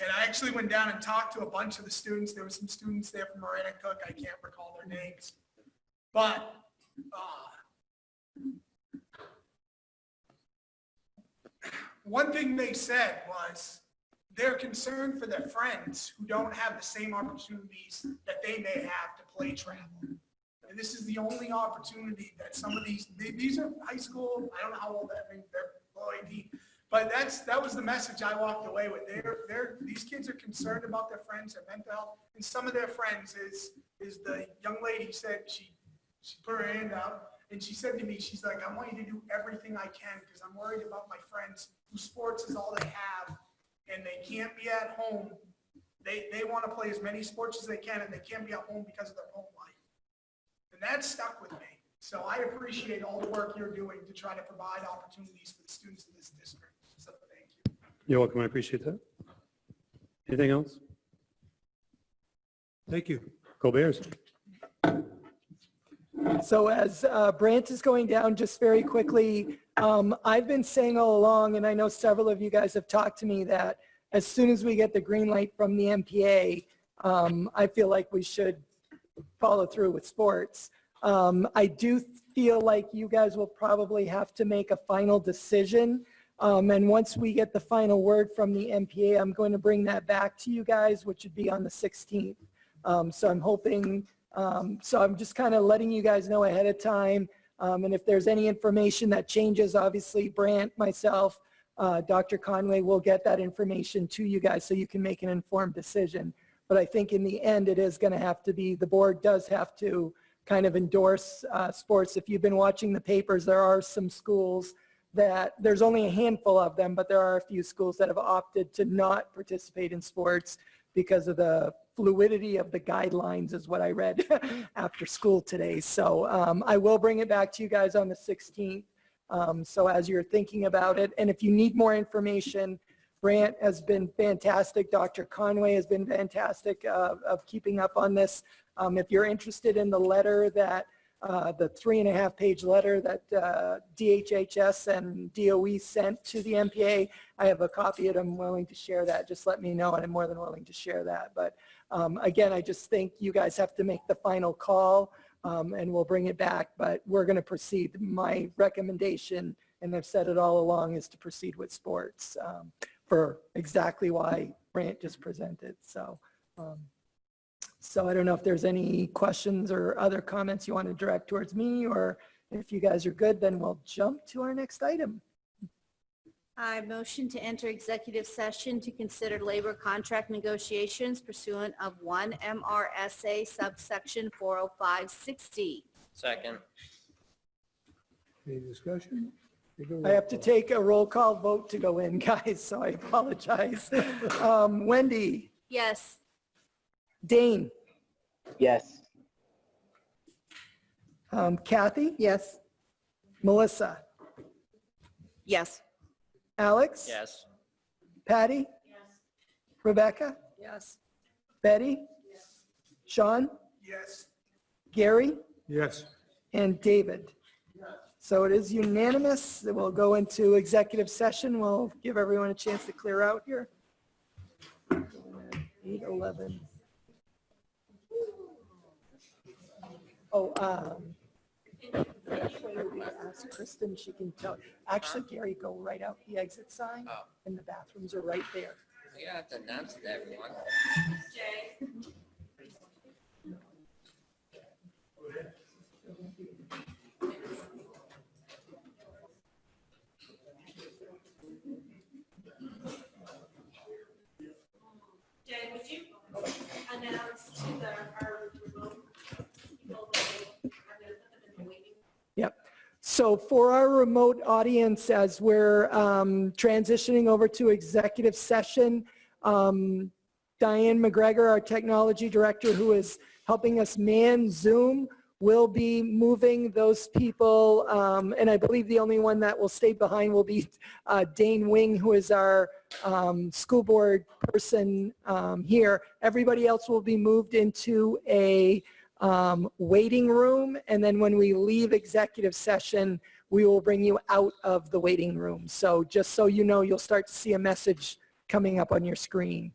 And I actually went down and talked to a bunch of the students. There were some students there from Marinnicott. I can't recall their names. But one thing they said was they're concerned for their friends who don't have the same opportunities that they may have to play travel. And this is the only opportunity that some of these are high school. I don't know how old they're below 18. But that was the message I walked away with. These kids are concerned about their friends, their mental health, and some of their friends is the young lady said she put her hand out and she said to me, she's like, I want you to do everything I can because I'm worried about my friends whose sports is all they have and they can't be at home. They want to play as many sports as they can and they can't be at home because of their home life. And that stuck with me. So I appreciate all the work you're doing to try to provide opportunities for the students in this district. So thank you. You're welcome. I appreciate that. Anything else? Thank you. Go Bears. So as Brent is going down, just very quickly, I've been saying all along, and I know several of you guys have talked to me, that as soon as we get the green light from the MPA, I feel like we should follow through with sports. I do feel like you guys will probably have to make a final decision. And once we get the final word from the MPA, I'm going to bring that back to you guys, which would be on the 16th. So I'm hoping, so I'm just kind of letting you guys know ahead of time. And if there's any information that changes, obviously Brant, myself, Dr. Conway will get that information to you guys so you can make an informed decision. But I think in the end, it is going to have to be, the board does have to kind of endorse sports. If you've been watching the papers, there are some schools that, there's only a handful of them, but there are a few schools that have opted to not participate in sports because of the fluidity of the guidelines is what I read after school today. So I will bring it back to you guys on the 16th. So as you're thinking about it, and if you need more information, Brant has been fantastic. Dr. Conway has been fantastic of keeping up on this. If you're interested in the letter that, the 3.5-page letter that DHHS and DOE sent to the MPA, I have a copy of it. I'm willing to share that. Just let me know, and I'm more than willing to share that. But again, I just think you guys have to make the final call, and we'll bring it back. But we're going to proceed. My recommendation, and I've said it all along, is to proceed with sports for exactly why Brant just presented. So I don't know if there's any questions or other comments you want to direct towards me, or if you guys are good, then we'll jump to our next item. I motion to enter executive session to consider labor contract negotiations pursuant of 1 MRSA subsection 40560. Second. Any discussion? I have to take a roll call vote to go in, guys, so I apologize. Wendy, Yes. Dane, Yes. Kathy? Yes. Melissa? Yes. Alex? Yes. Patty? Yes. Rebecca? Yes. Betty? Sean? Yes. Gary? Yes. And David? So it is unanimous. We'll go into executive session. We'll give everyone a chance to clear out here. 8:11. Oh, actually, we ask Kristen, she can tell. Actually, Gary, go right out the exit sign, Oh. and the bathrooms are right there. You don't have to announce it to everyone. Jay? Jay, would you announce to our remote people that I'm going to put them in the waiting? Yep. So for our remote audience, as we're transitioning over to executive session, Diane McGregor, our technology director, who is helping us man Zoom, will be moving those people. And I believe the only one that will stay behind will be Dane Wing, who is our school board person here. Everybody else will be moved into a waiting room, and then when we leave executive session, we will bring you out of the waiting room. So just so you know, you'll start to see a message coming up on your screen.